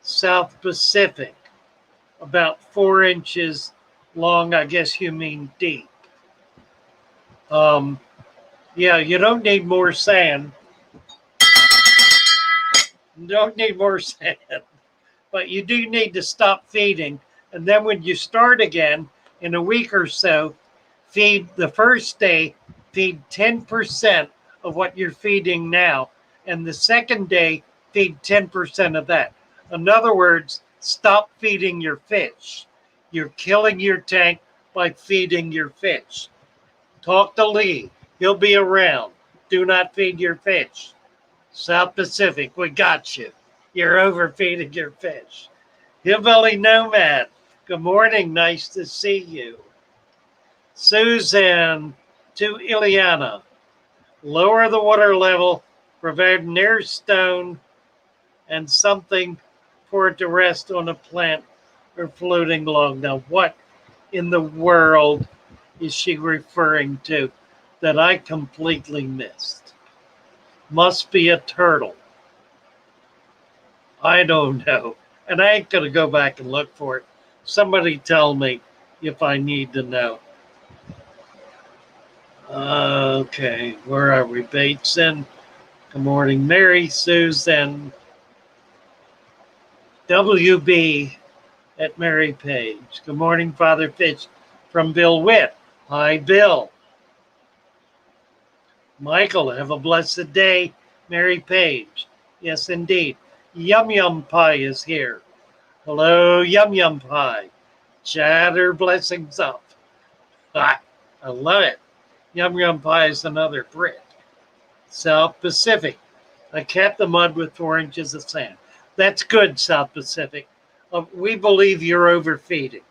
[SPEAKER 1] South Pacific, about 4 inches long. I guess you mean deep. Yeah, you don't need more sand. You don't need more sand, but you do need to stop feeding. And then when you start again in a week or so, feed the first day, feed 10% of what you're feeding now. And the second day, feed 10% of that. In other words, stop feeding your fish. You're killing your tank by feeding your fish. Talk to Lee. He'll be around. Do not feed your fish. South Pacific, we got you. You're overfeeding your fish. Hillbilly Nomad, good morning. Nice to see you. Susan to Ileana. Lower the water level, provide near stone and something for it to rest on a plant or floating log. Now, what in the world is she referring to that I completely missed? Must be a turtle. I don't know. And I ain't going to go back and look for it. Somebody tell me if I need to know. Okay, where are we? Bateson. Good morning, Mary, Susan. WB at Mary Page. Good morning, Father Fitch from Bill Witt. Hi, Bill. Michael, have a blessed day. Mary Page. Yes, indeed. Yum Yum Pie is here. Hello, Yum Yum Pie. Chatter blessings up. I love it. Yum Yum Pie is another Brit. South Pacific. I capped the mud with 4 inches of sand. That's good, South Pacific. We believe you're overfeeding.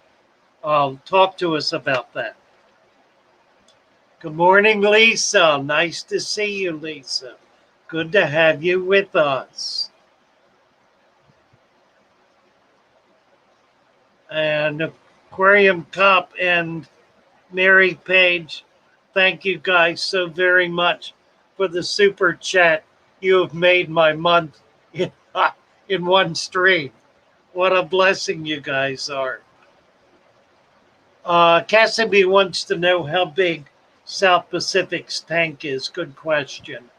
[SPEAKER 1] Talk to us about that. Good morning, Lisa. Nice to see you, Lisa. Good to have you with us. And Aquarium Cop and Mary Page, thank you guys so very much for the super chat. You have made my month in one stream. What a blessing you guys are. Cassidy wants to know how big South Pacific's tank is. Good question.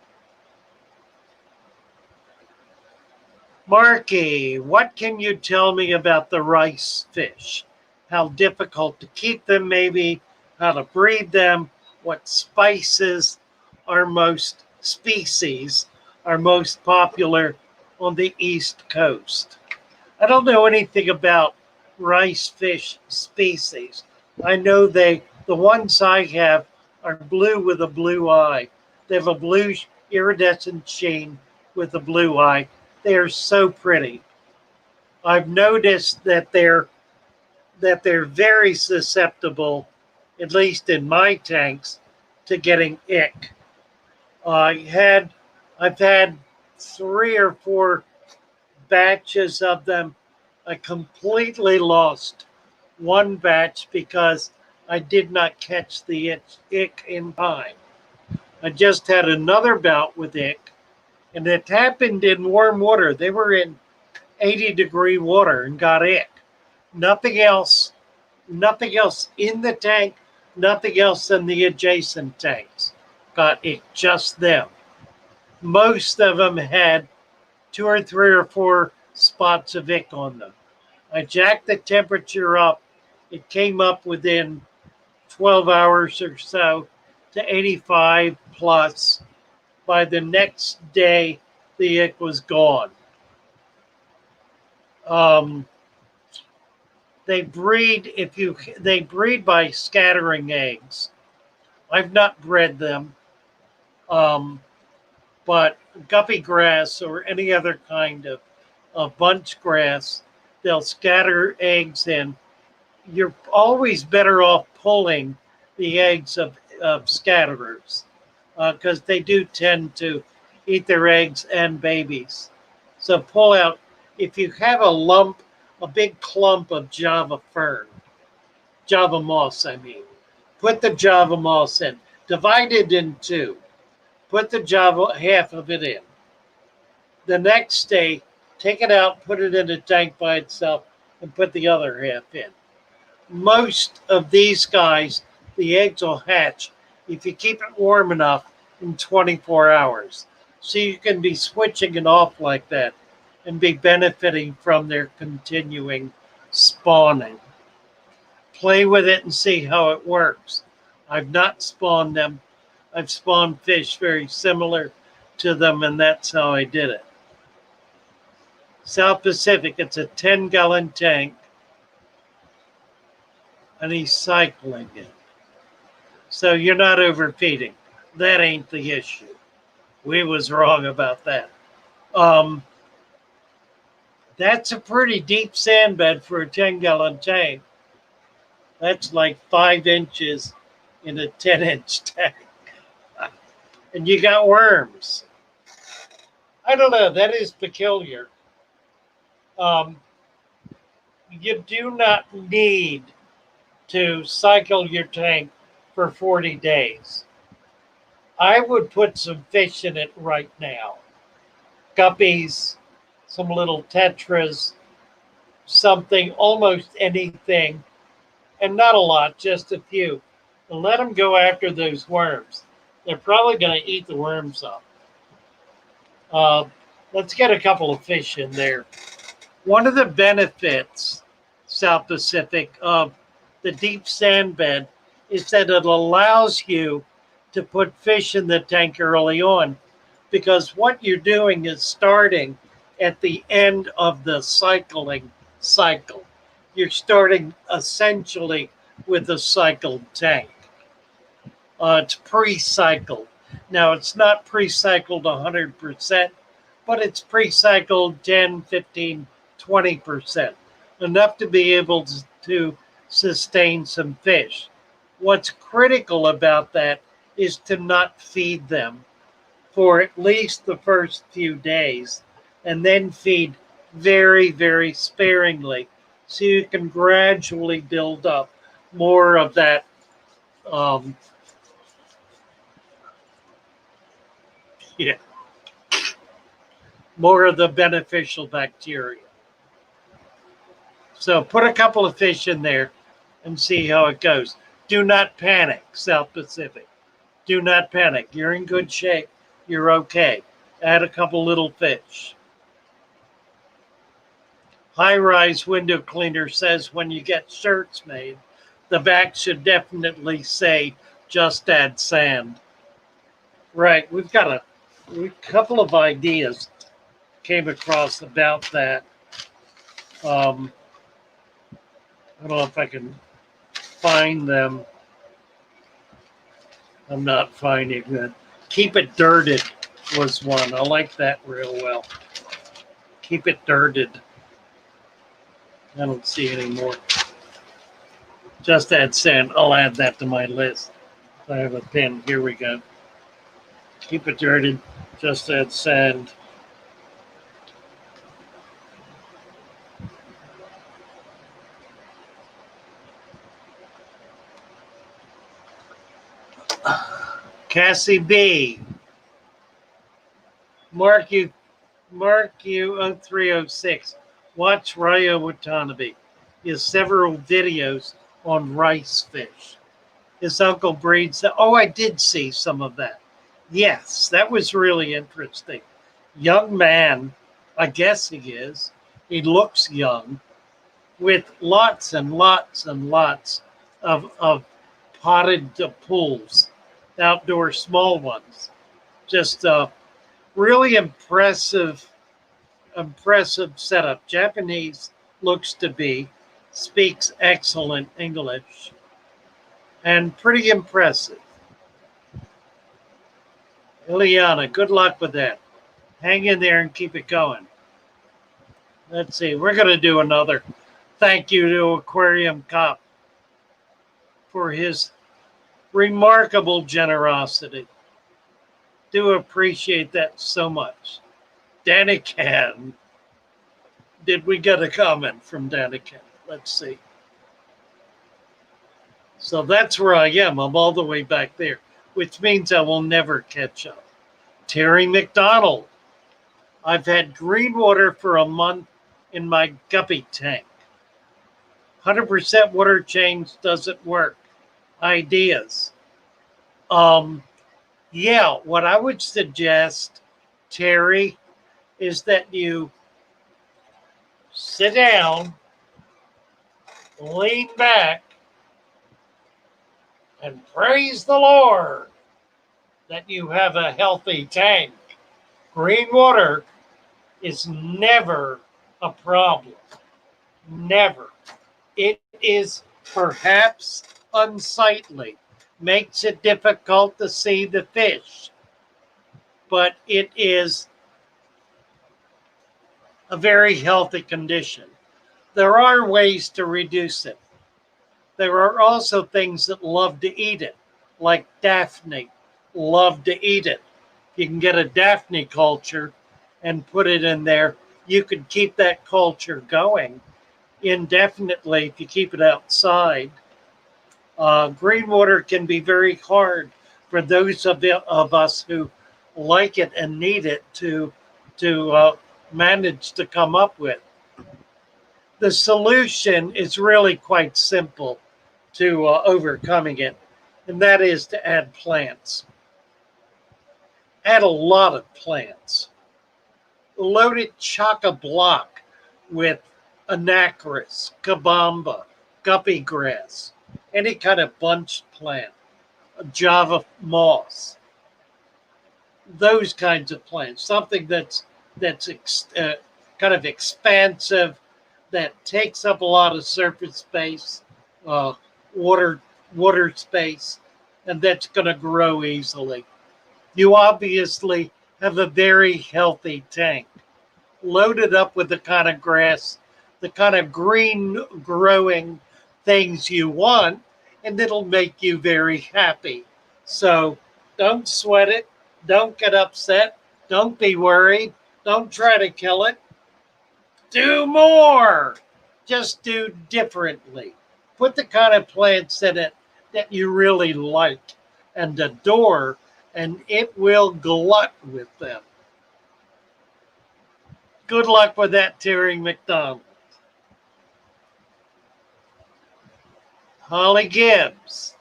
[SPEAKER 1] Marky, what can you tell me about the rice fish? How difficult to keep them, maybe, how to breed them, what species are most popular on the East Coast. I don't know anything about rice fish species. I know the ones I have are blue with a blue eye. They have a blue iridescent sheen with a blue eye. They are so pretty. I've noticed that they're very susceptible, at least in my tanks, to getting ick. I've had 3 or 4 batches of them. I completely lost one batch because I did not catch the ick in time. I just had another bout with ick, and it happened in warm water. They were in 80-degree water and got ick. Nothing else in the tank, nothing else in the adjacent tanks got ick, just them. Most of them had 2 or 3 or 4 spots of ick on them. I jacked the temperature up. It came up within 12 hours or so to 85 plus. By the next day, the ick was gone. Um, they breed they breed by scattering eggs. I've not bred them, but guppy grass or any other kind of bunch grass, they'll scatter eggs in. You're always better off pulling the eggs of scatterers because they do tend to eat their eggs and babies. So pull out, if you have a big clump of Java moss, I mean, put the Java moss in, divide it in two, put the Java, half of it in. The next day, take it out, put it in a tank by itself, and put the other half in. Most of these guys, the eggs will hatch if you keep it warm enough in 24 hours. So you can be switching it off like that and be benefiting from their continuing spawning. Play with it and see how it works. I've not spawned them. I've spawned fish very similar to them, and that's how I did it. South Pacific, it's a 10-gallon tank, and he's cycling it. So you're not overfeeding. That ain't the issue. We was wrong about that. That's a pretty deep sand bed for a 10-gallon tank. That's like 5 inches in a 10-inch tank. And you got worms. I don't know. That is peculiar. You do not need to cycle your tank for 40 days. I would put some fish in it right now. Guppies, some little tetras, something, almost anything, and not a lot, just a few. And let them go after those worms. They're probably going to eat the worms up. Let's get a couple of fish in there. One of the benefits, South Pacific, of the deep sand bed is that it allows you to put fish in the tank early on, because what you're doing is starting at the end of the cycling cycle. You're starting essentially with a cycled tank. It's pre-cycled. Now, it's not pre-cycled 100%, but it's pre-cycled 10, 15, 20%, enough to be able to sustain some fish. What's critical about that is to not feed them for at least the first few days, and then feed very, very sparingly so you can gradually build up more of that more of the beneficial bacteria. So put a couple of fish in there and see how it goes. Do not panic, South Pacific. Do not panic. You're in good shape. You're okay. Add a couple little fish. High Rise Window Cleaner says when you get shirts made, the back should definitely say, just add sand. Right. We've got a couple of ideas came across about that. I don't know if I can find them. I'm not finding them. Keep it dirted was one. I like that real well. Keep it dirted. I don't see any more. Just add sand. I'll add that to my list. I have a pen. Here we go. Keep it dirted. Just add sand. Cassie B. Mark you 0306. Watch Ryo Watanabe. He has several videos on rice fish. His uncle breeds that. Oh, I did see some of that. Yes, that was really interesting. Young man, I guess he is. He looks young with lots and lots and lots of potted pools, outdoor small ones. Just really impressive setup. Japanese looks to be, speaks excellent English, and pretty impressive. Ileana, good luck with that. Hang in there and keep it going. Let's see, we're going to do another thank you to Aquarium Cop for his remarkable generosity. Do appreciate that so much. Danican, did we get a comment from Danican? Let's see. So that's where I am. I'm all the way back there, which means I will never catch up. Terry McDonald, I've had green water for a month in my guppy tank. 100% water change doesn't work. Ideas. Um, yeah, what I would suggest, Terry, is that you sit down, lean back, and praise the Lord that you have a healthy tank. Green water is never a problem. Never. It is perhaps unsightly, makes it difficult to see the fish, but it is a very healthy condition. There are ways to reduce it. There are also things that love to eat it, like Daphne love to eat it. You can get a Daphne culture and put it in there. You could keep that culture going indefinitely if you keep it outside. Green water can be very hard for those of us who like it and need it to manage to come up with. The solution is really quite simple to overcoming it, and that is to add plants. Add a lot of plants. Load it chock a block with anacris, kabamba, guppy grass, any kind of bunch plant, Java moss, those kinds of plants. Something that's kind of expansive, that takes up a lot of surface space, uh, water water space, and that's going to grow easily. You obviously have a very healthy tank, loaded up with the kind of grass, the kind of green growing things you want, and it'll make you very happy. So don't sweat it. Don't get upset. Don't be worried. Don't try to kill it. Do more. Just do differently. Put the kind of plants in it that you really like and adore, and it will glut with them. Good luck with that, Terry McDonald. Holly Gibbs,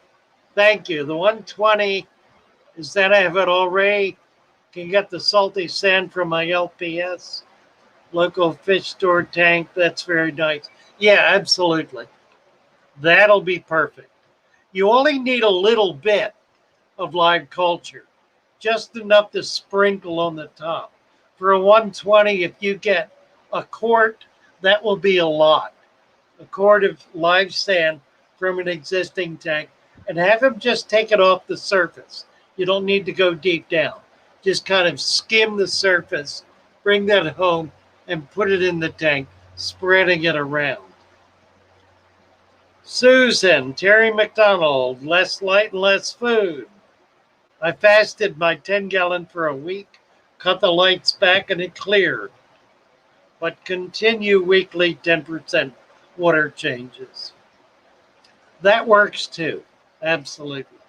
[SPEAKER 1] thank you. The 120, is that I have it already? Can get the salty sand from my LPS local fish store tank. That's very nice. Yeah, absolutely. That'll be perfect. You only need a little bit of live culture, just enough to sprinkle on the top. For a 120, if you get a quart, that will be a lot. A quart of live sand from an existing tank, and have them just take it off the surface. You don't need to go deep down. Just kind of skim the surface, bring that home, and put it in the tank, spreading it around. Susan, Terry McDonald, less light and less food. I fasted my 10-gallon for a week, cut the lights back, and it cleared. But continue weekly 10% water changes. That works too. Absolutely.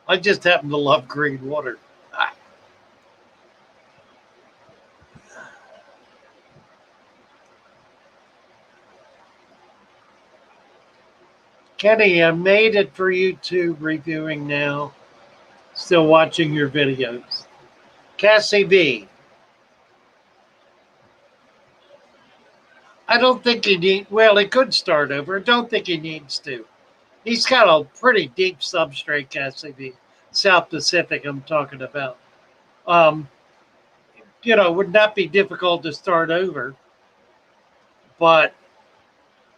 [SPEAKER 1] I just happen to love green water. Ah. Kenny, I made it for YouTube reviewing now. Still watching your videos. Cassie B. I don't think he he could start over. I don't think he needs to. He's got a pretty deep substrate, Cassie B. South Pacific, I'm talking about. Um, it would not be difficult to start over. But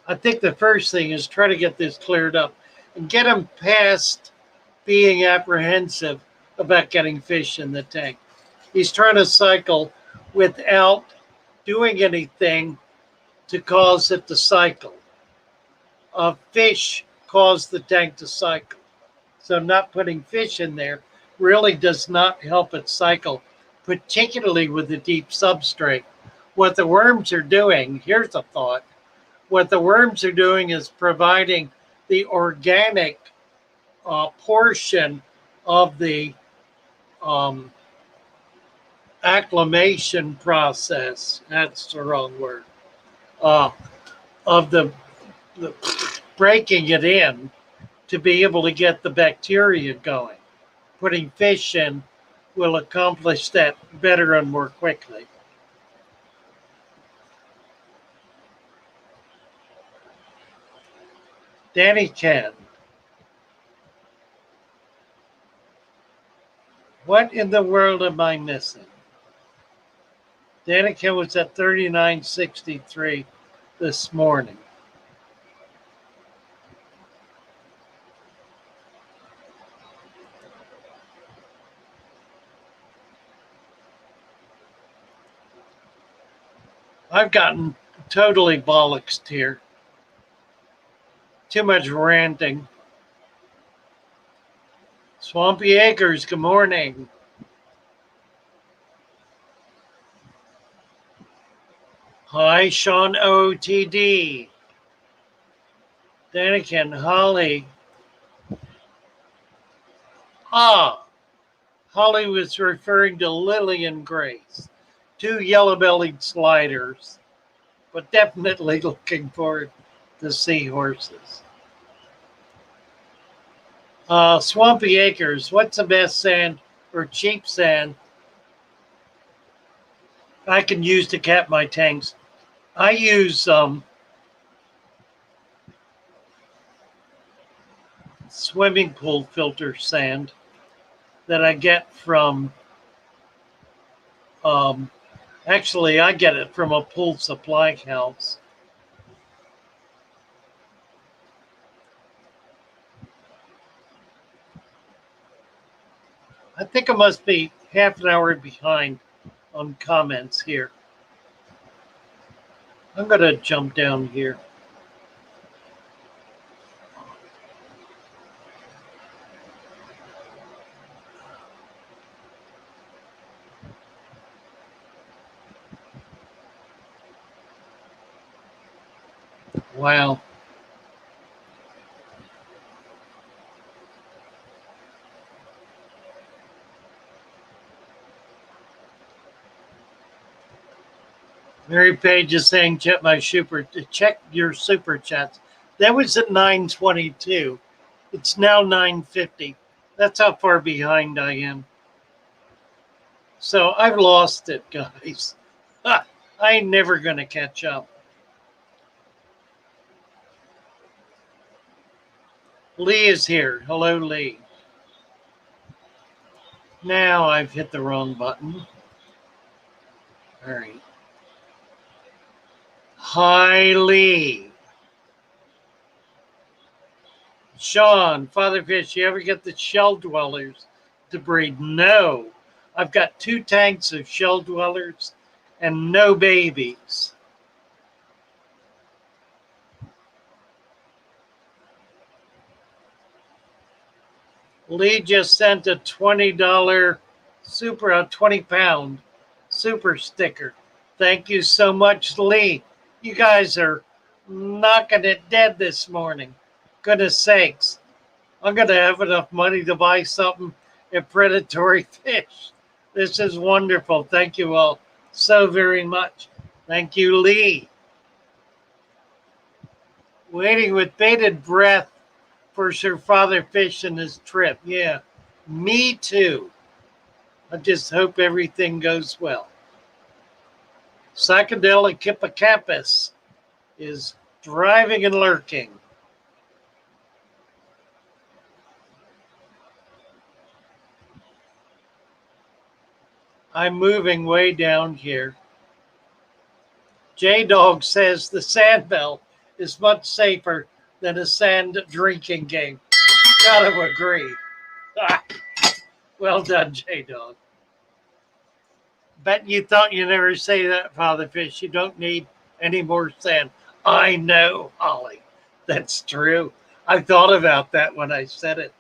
[SPEAKER 1] I think the first thing is try to get this cleared up and get him past being apprehensive about getting fish in the tank. He's trying to cycle without doing anything to cause it to cycle. Fish cause the tank to cycle. So not putting fish in there really does not help it cycle, particularly with the deep substrate. What the worms are doing, here's a thought. What the worms are doing is providing the organic portion of the um, acclimation process. That's the wrong word. Uh, of the breaking it in to be able to get the bacteria going. Putting fish in will accomplish that better and more quickly. Danny Ken. What in the world am I missing? Danny Ken was at 39.63 this morning. I've gotten totally bollocksed here. Too much ranting. Swampy Acres, good morning. Hi, Sean OTD. Daniken, Holly. Holly was referring to Lillian Grace. 2 yellow-bellied sliders, but definitely looking forward to seahorses. Swampy Acres, what's the best sand or cheap sand I can use to cap my tanks? I use swimming pool filter sand that I get from, actually I get it from a pool supply house. I think I must be half an hour behind on comments here. I'm going to jump down here. Wow. Mary Page is saying, check your super chats. That was at 9:22. It's now 9:50. That's how far behind I am. So I've lost it, guys. I ain't never going to catch up. Lee is here. Hello, Lee. Now I've hit the wrong button. All right. Hi, Lee. Sean, Father Fish, you ever get the shell dwellers to breed? No. I've got 2 tanks of shell dwellers and no babies. Lee just sent a $20 a 20-pound super sticker. Thank you so much, Lee. You guys are knocking it dead this morning. Goodness sakes. I'm going to have enough money to buy something at Predatory Fish. This is wonderful. Thank you all so very much. Thank you, Lee. Waiting with bated breath for Sir Father Fish and his trip. Yeah, Me too. I just hope everything goes well. Psychedelic hippocampus is driving and lurking. I'm moving way down here. J Dog says the sand bell is much safer than a sand drinking game. Gotta agree. Ah, well done, J Dog. Bet you thought you never say that, Father Fish. You don't need any more sand. I know, Holly. That's true. I thought about that when I said it.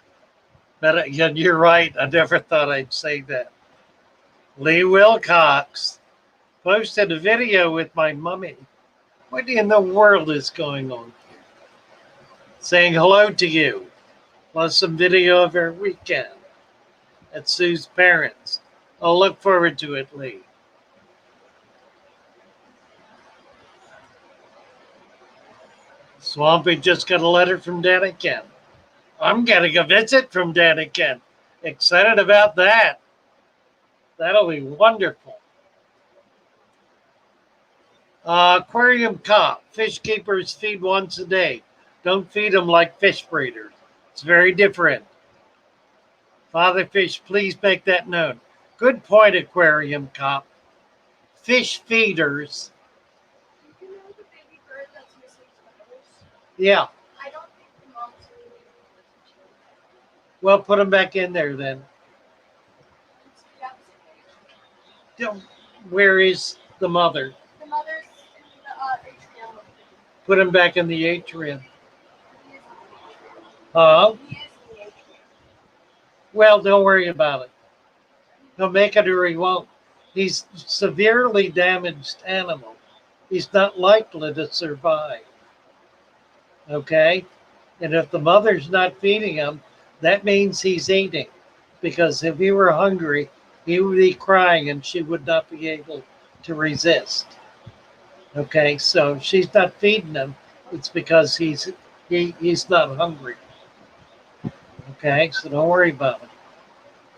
[SPEAKER 1] But you're right. I never thought I'd say that. Lee Wilcox posted a video with my mummy. What in the world is going on here? Saying hello to you. Plus some video of her weekend at Sue's parents. I'll look forward to it, Lee. Swampy just got a letter from Danny Ken. I'm getting a visit from Danny Ken. Excited about that. That'll be wonderful. Aquarium cop. Fish keepers feed once a day. Don't feed them like fish breeders. It's very different. Father Fish, please make that known. Good point, aquarium cop. Fish feeders.
[SPEAKER 2] You know the baby bird that's missing feathers?
[SPEAKER 1] Yeah.
[SPEAKER 2] I don't think the mom's really able to teach her.
[SPEAKER 1] Well, put them back in there then.
[SPEAKER 2] It's the opposite way.
[SPEAKER 1] Where is the mother?
[SPEAKER 2] The mother's in the atrium.
[SPEAKER 1] Put him back in the atrium.
[SPEAKER 2] He is in the atrium.
[SPEAKER 1] Huh?
[SPEAKER 2] He is in the atrium.
[SPEAKER 1] Well, don't worry about it. He'll make it or he won't. He's a severely damaged animal. He's not likely to survive. Okay? And if the mother's not feeding him, that means he's eating. Because if he were hungry, he would be crying and she would not be able to resist. Okay, so if she's not feeding him, it's because he's not hungry. Okay, so don't worry about it.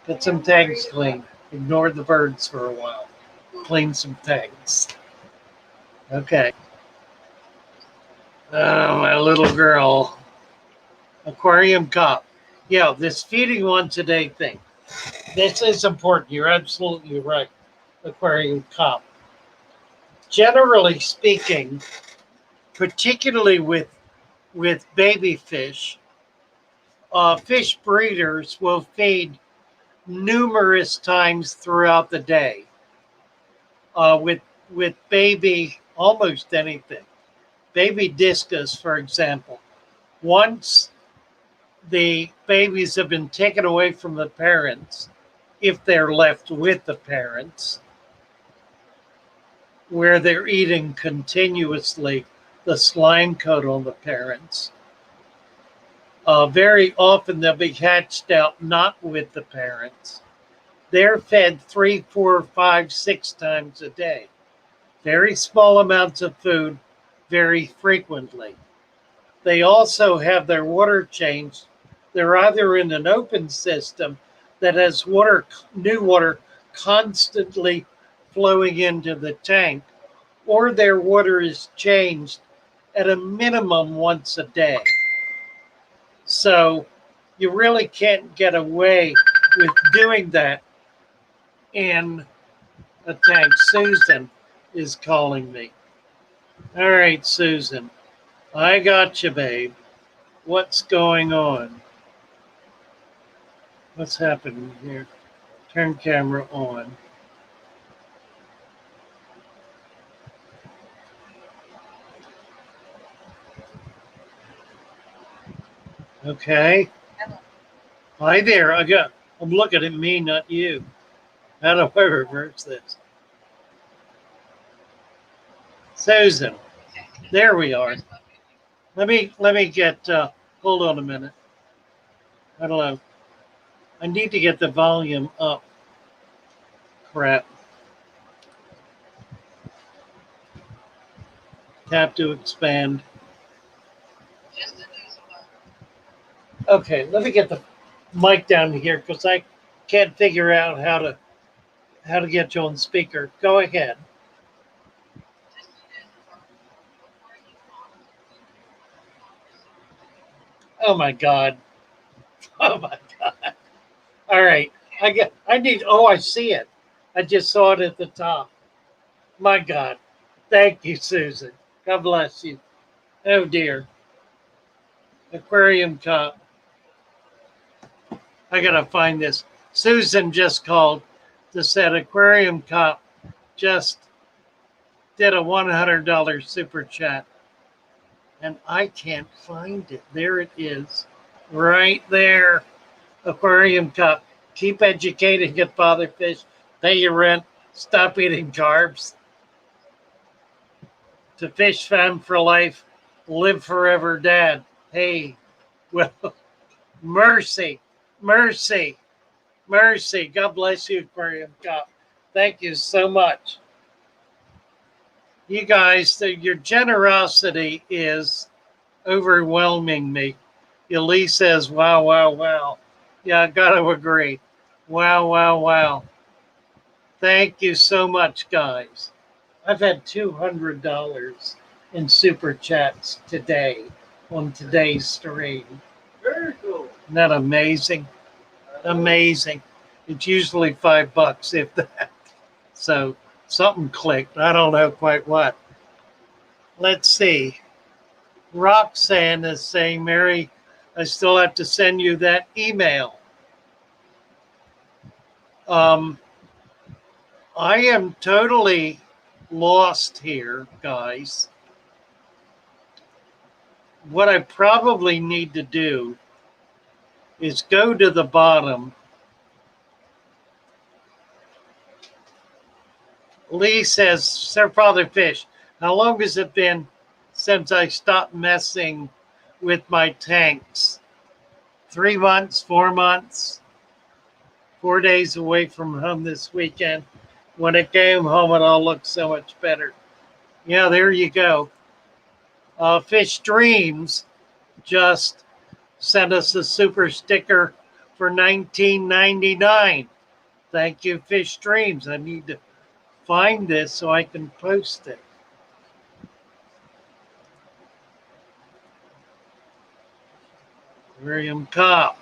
[SPEAKER 1] Get some tanks clean. Ignore the birds for a while. Clean some tanks. Okay. Oh, my little girl. Aquarium cop. Yeah, this feeding once a day thing. This is important. You're absolutely right, aquarium cop. Generally speaking, particularly with baby fish, fish breeders will feed numerous times throughout the day. With baby almost anything. Baby discus, for example. Once the babies have been taken away from the parents, if they're left with the parents, where they're eating continuously the slime coat on the parents. Very often they'll be hatched out not with the parents. They're fed 3, 4, 5, 6 times a day. Very small amounts of food, very frequently. They also have their water changed. They're either in an open system that has new water constantly flowing into the tank, or their water is changed at a minimum once a day. So you really can't get away with doing that in a tank. Susan is calling me. All right, Susan. I got you, babe. What's going on? What's happening here? Turn camera on. Okay. Hi there. I'm looking at me, not you. How do I reverse this? Susan. There we are. Let me get hold on a minute. I don't know. I need to get the volume up. Crap. Tap to expand. Okay, let me get mic down here because I can't figure out how to get you on speaker. Go ahead. Oh my God. Oh my God. All right. I need oh I see it. I just saw it at the top. My God. Thank you, Susan. God bless you. Oh dear. Aquarium cup. I gotta find this. Susan just called to said Aquarium cup just did a $100 super chat. And I can't find it. There it is. Right there. Aquarium cup. Keep educating, get father fish, pay your rent, stop eating carbs. To fish fam for life, live forever, dad. Hey, well, mercy, mercy, mercy. God bless you, Aquarium cup. Thank you so much. You guys, your generosity is overwhelming me. Elise says, wow, wow, wow. Yeah, I got to agree. Wow, wow, wow. Thank you so much, guys. I've had $200 in super chats today on today's stream.
[SPEAKER 3] Very cool.
[SPEAKER 1] Isn't that amazing? Amazing. It's usually $5 if that. So something clicked. I don't know quite what. Let's see. Roxanne is saying, Mary, I still have to send you that email. Um, I am totally lost here, guys. What I probably need to do is go to the bottom. Lee says, Sir Father Fish, how long has it been since I stopped messing with my tanks? 3 months, 4 months, 4 days away from home this weekend. When it came home, it all looked so much better. Yeah, there you go. Fish Dreams just sent us a super sticker for $19.99. Thank you, Fish Dreams. I need to find this so I can post it. Graham Cop.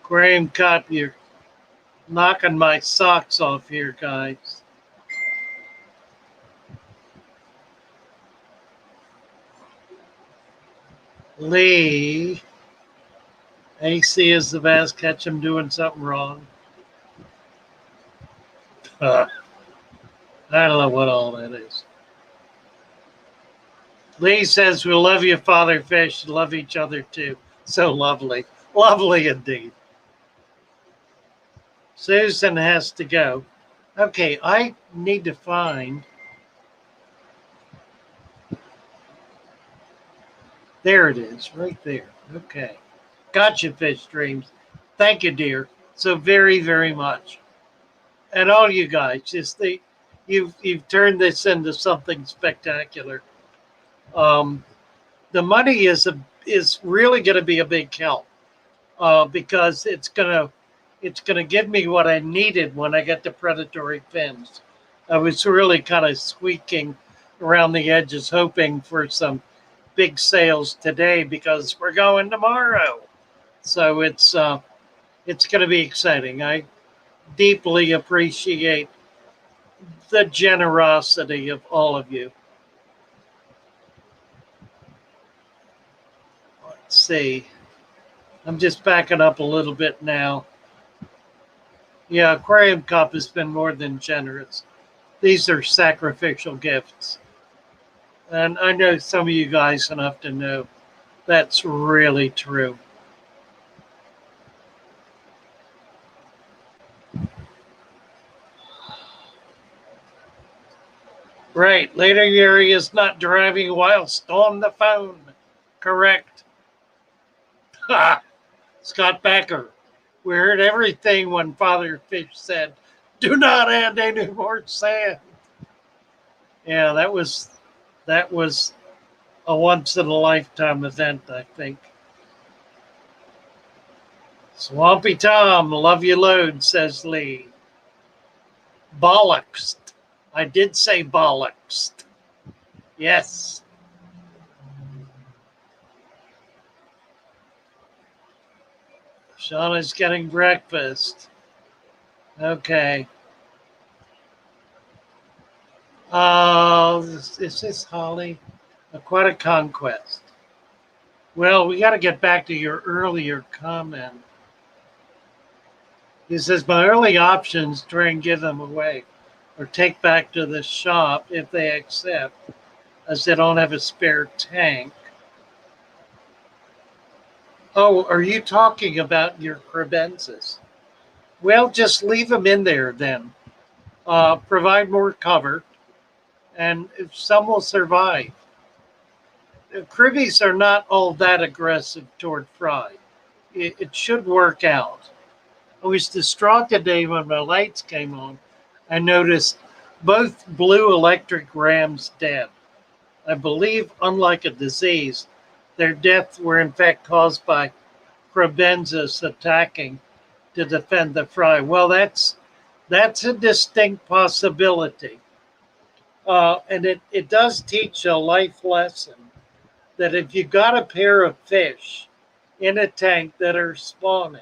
[SPEAKER 1] Graham Cop, you're knocking my socks off here, guys. Lee. AC is the best. Catch him doing something wrong. I don't know what all that is. Lee says, we love you, Father Fish. Love each other too. So lovely. Lovely indeed. Susan has to go. Okay, I need to find. There it is, right there. Okay. Gotcha, Fish Dreams. Thank you, dear. So very, very much. And all you guys, you've turned this into something spectacular. The money is really going to be a big help because it's gonna give me what I needed when I get the predatory fins. I was really kind of squeaking around the edges, hoping for some big sales today because we're going tomorrow. So it's going to be exciting. I deeply appreciate the generosity of all of you. Let's see. I'm just backing up a little bit now. Yeah, Aquarium Cup has been more than generous. These are sacrificial gifts. And I know some of you guys enough to know that's really true. Right. Later, Yuri is not driving whilst on the phone. Correct. Ha! Scott Becker. We heard everything when Father Fish said, do not add any more sand. Yeah, that was a once in a lifetime event, I think. Swampy Tom, love you load, says Lee. Bollocks. I did say bollocks. Yes. Shauna's getting breakfast. Okay. Is this Holly? Aquatic Conquest. Well, we got to get back to your earlier comment. He says, my early options, try and give them away or take back to the shop if they accept, as they don't have a spare tank. Oh, are you talking about your crebensis? Well, just leave them in there then. Provide more cover, and some will survive. Cribies are not all that aggressive toward fry. It should work out. I was distraught today when my lights came on. I noticed both blue electric rams dead. I believe, unlike a disease, their deaths were in fact caused by crebensis attacking to defend the fry. Well, that's a distinct possibility. And it does teach a life lesson that if you got a pair of fish in a tank that are spawning,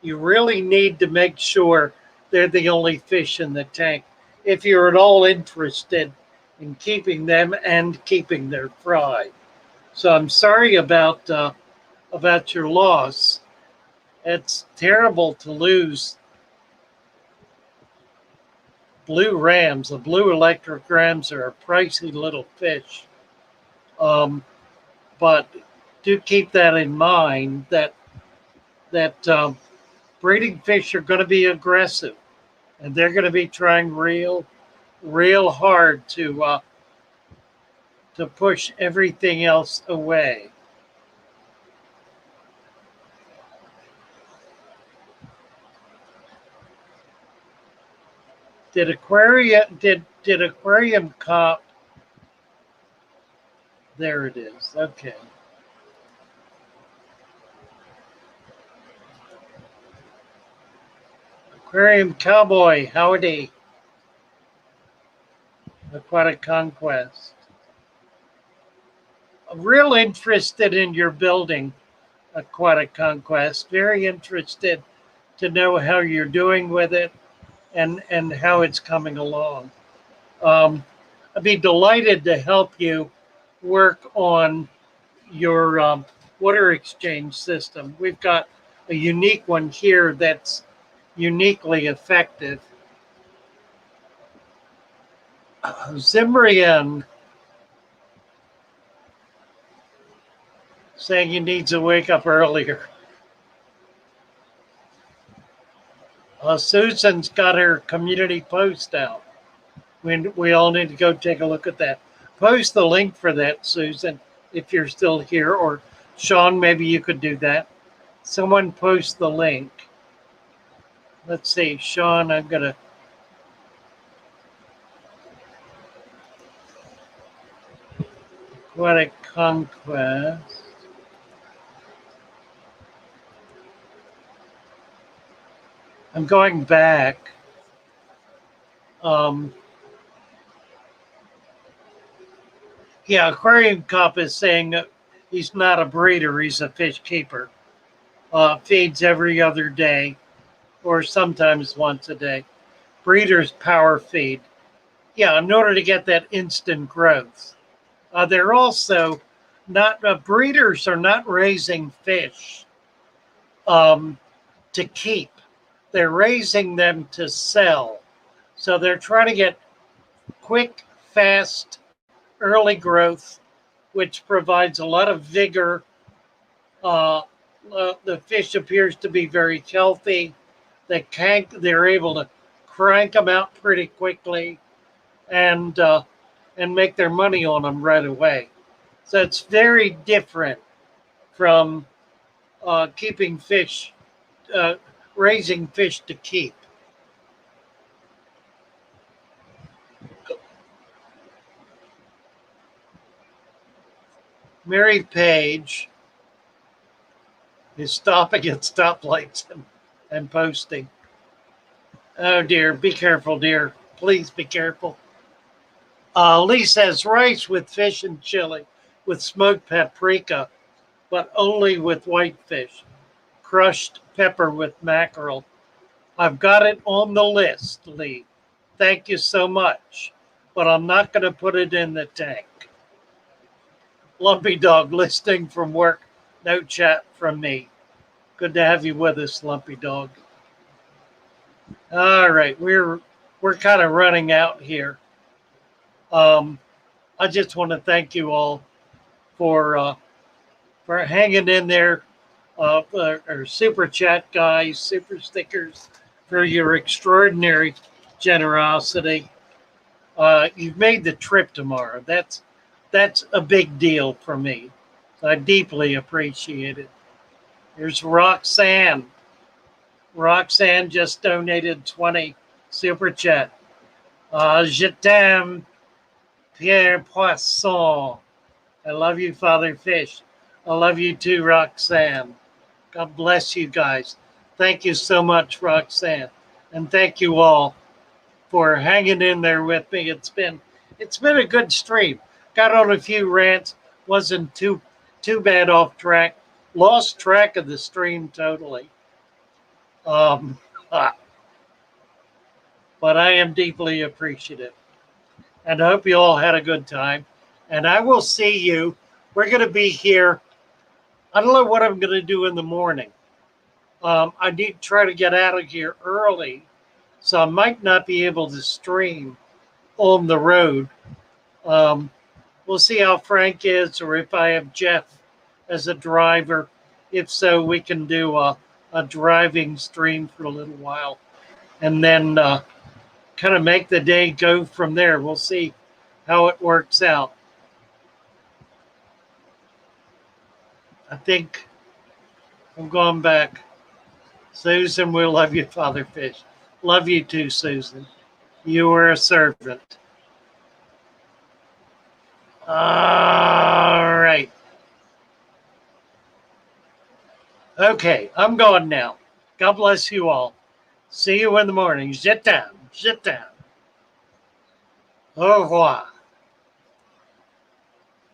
[SPEAKER 1] you really need to make sure they're the only fish in the tank if you're at all interested in keeping them and keeping their fry. So I'm sorry about your loss. It's terrible to lose blue rams. The blue electric rams are a pricey little fish. But do keep that in mind that breeding fish are going to be aggressive, and they're going to be trying real hard to push everything else away. Did aquarium cop? There it is. Okay. Aquarium cowboy, howdy. Aquatic Conquest. I'm real interested in your building, Aquatic Conquest. Very interested to know how you're doing with it and how it's coming along. I'd be delighted to help you work on your water exchange system. We've got a unique one here that's uniquely effective. Zimrian saying he needs to wake up earlier. Susan's got her community post out. We all need to go take a look at that. Post the link for that, Susan, if you're still here, or Sean, maybe you could do that. Someone post the link. Let's see, Sean, I'm gonna. What a conquest. I'm going back. Yeah, Aquarium Cop is saying that he's not a breeder, he's a fish keeper. Feeds every other day or sometimes once a day. Breeders power feed. Yeah, in order to get that instant growth. They're also not, breeders are not raising fish to keep. They're raising them to sell. So they're trying to get quick, fast, early growth, which provides a lot of vigor. The fish appears to be very healthy. They're able to crank them out pretty quickly and make their money on them right away. So it's very different from keeping fish, uh, raising fish to keep. Mary Page is stopping at stoplights and posting. Oh dear, be careful, dear. Please be careful. Lee says rice with fish and chili with smoked paprika, but only with whitefish. Crushed pepper with mackerel. I've got it on the list, Lee. Thank you so much. But I'm not going to put it in the tank. Lumpy Dog listening from work. No chat from me. Good to have you with us, Lumpy Dog. All right, we're kind of running out here. I just want to thank you all for hanging in there. Our super chat guys, super stickers, for your extraordinary generosity. You've made the trip tomorrow. That's a big deal for me. I deeply appreciate it. Here's Roxanne. Roxanne just donated 20 super chat. Je t'aime, Pierre Poisson. I love you, Father Fish. I love you too, Roxanne. God bless you guys. Thank you so much, Roxanne. And thank you all for hanging in there with me. It's been a good stream. Got on a few rants, wasn't too bad off track. Lost track of the stream totally. Um, ah, but I am deeply appreciative. And I hope you all had a good time. And I will see you. We're going to be here. I don't know what I'm going to do in the morning. I need to try to get out of here early, so I might not be able to stream on the road. We'll see how Frank is, or if I have Jeff as a driver. If so, we can do a driving stream for a little while, and then kind of make the day go from there. We'll see how it works out. I think I'm going back. Susan, we love you, Father Fish. Love you too, Susan. You were a servant. All right. Okay, I'm going now. God bless you all. See you in the morning. Je t'aime. Je t'aime. Au revoir.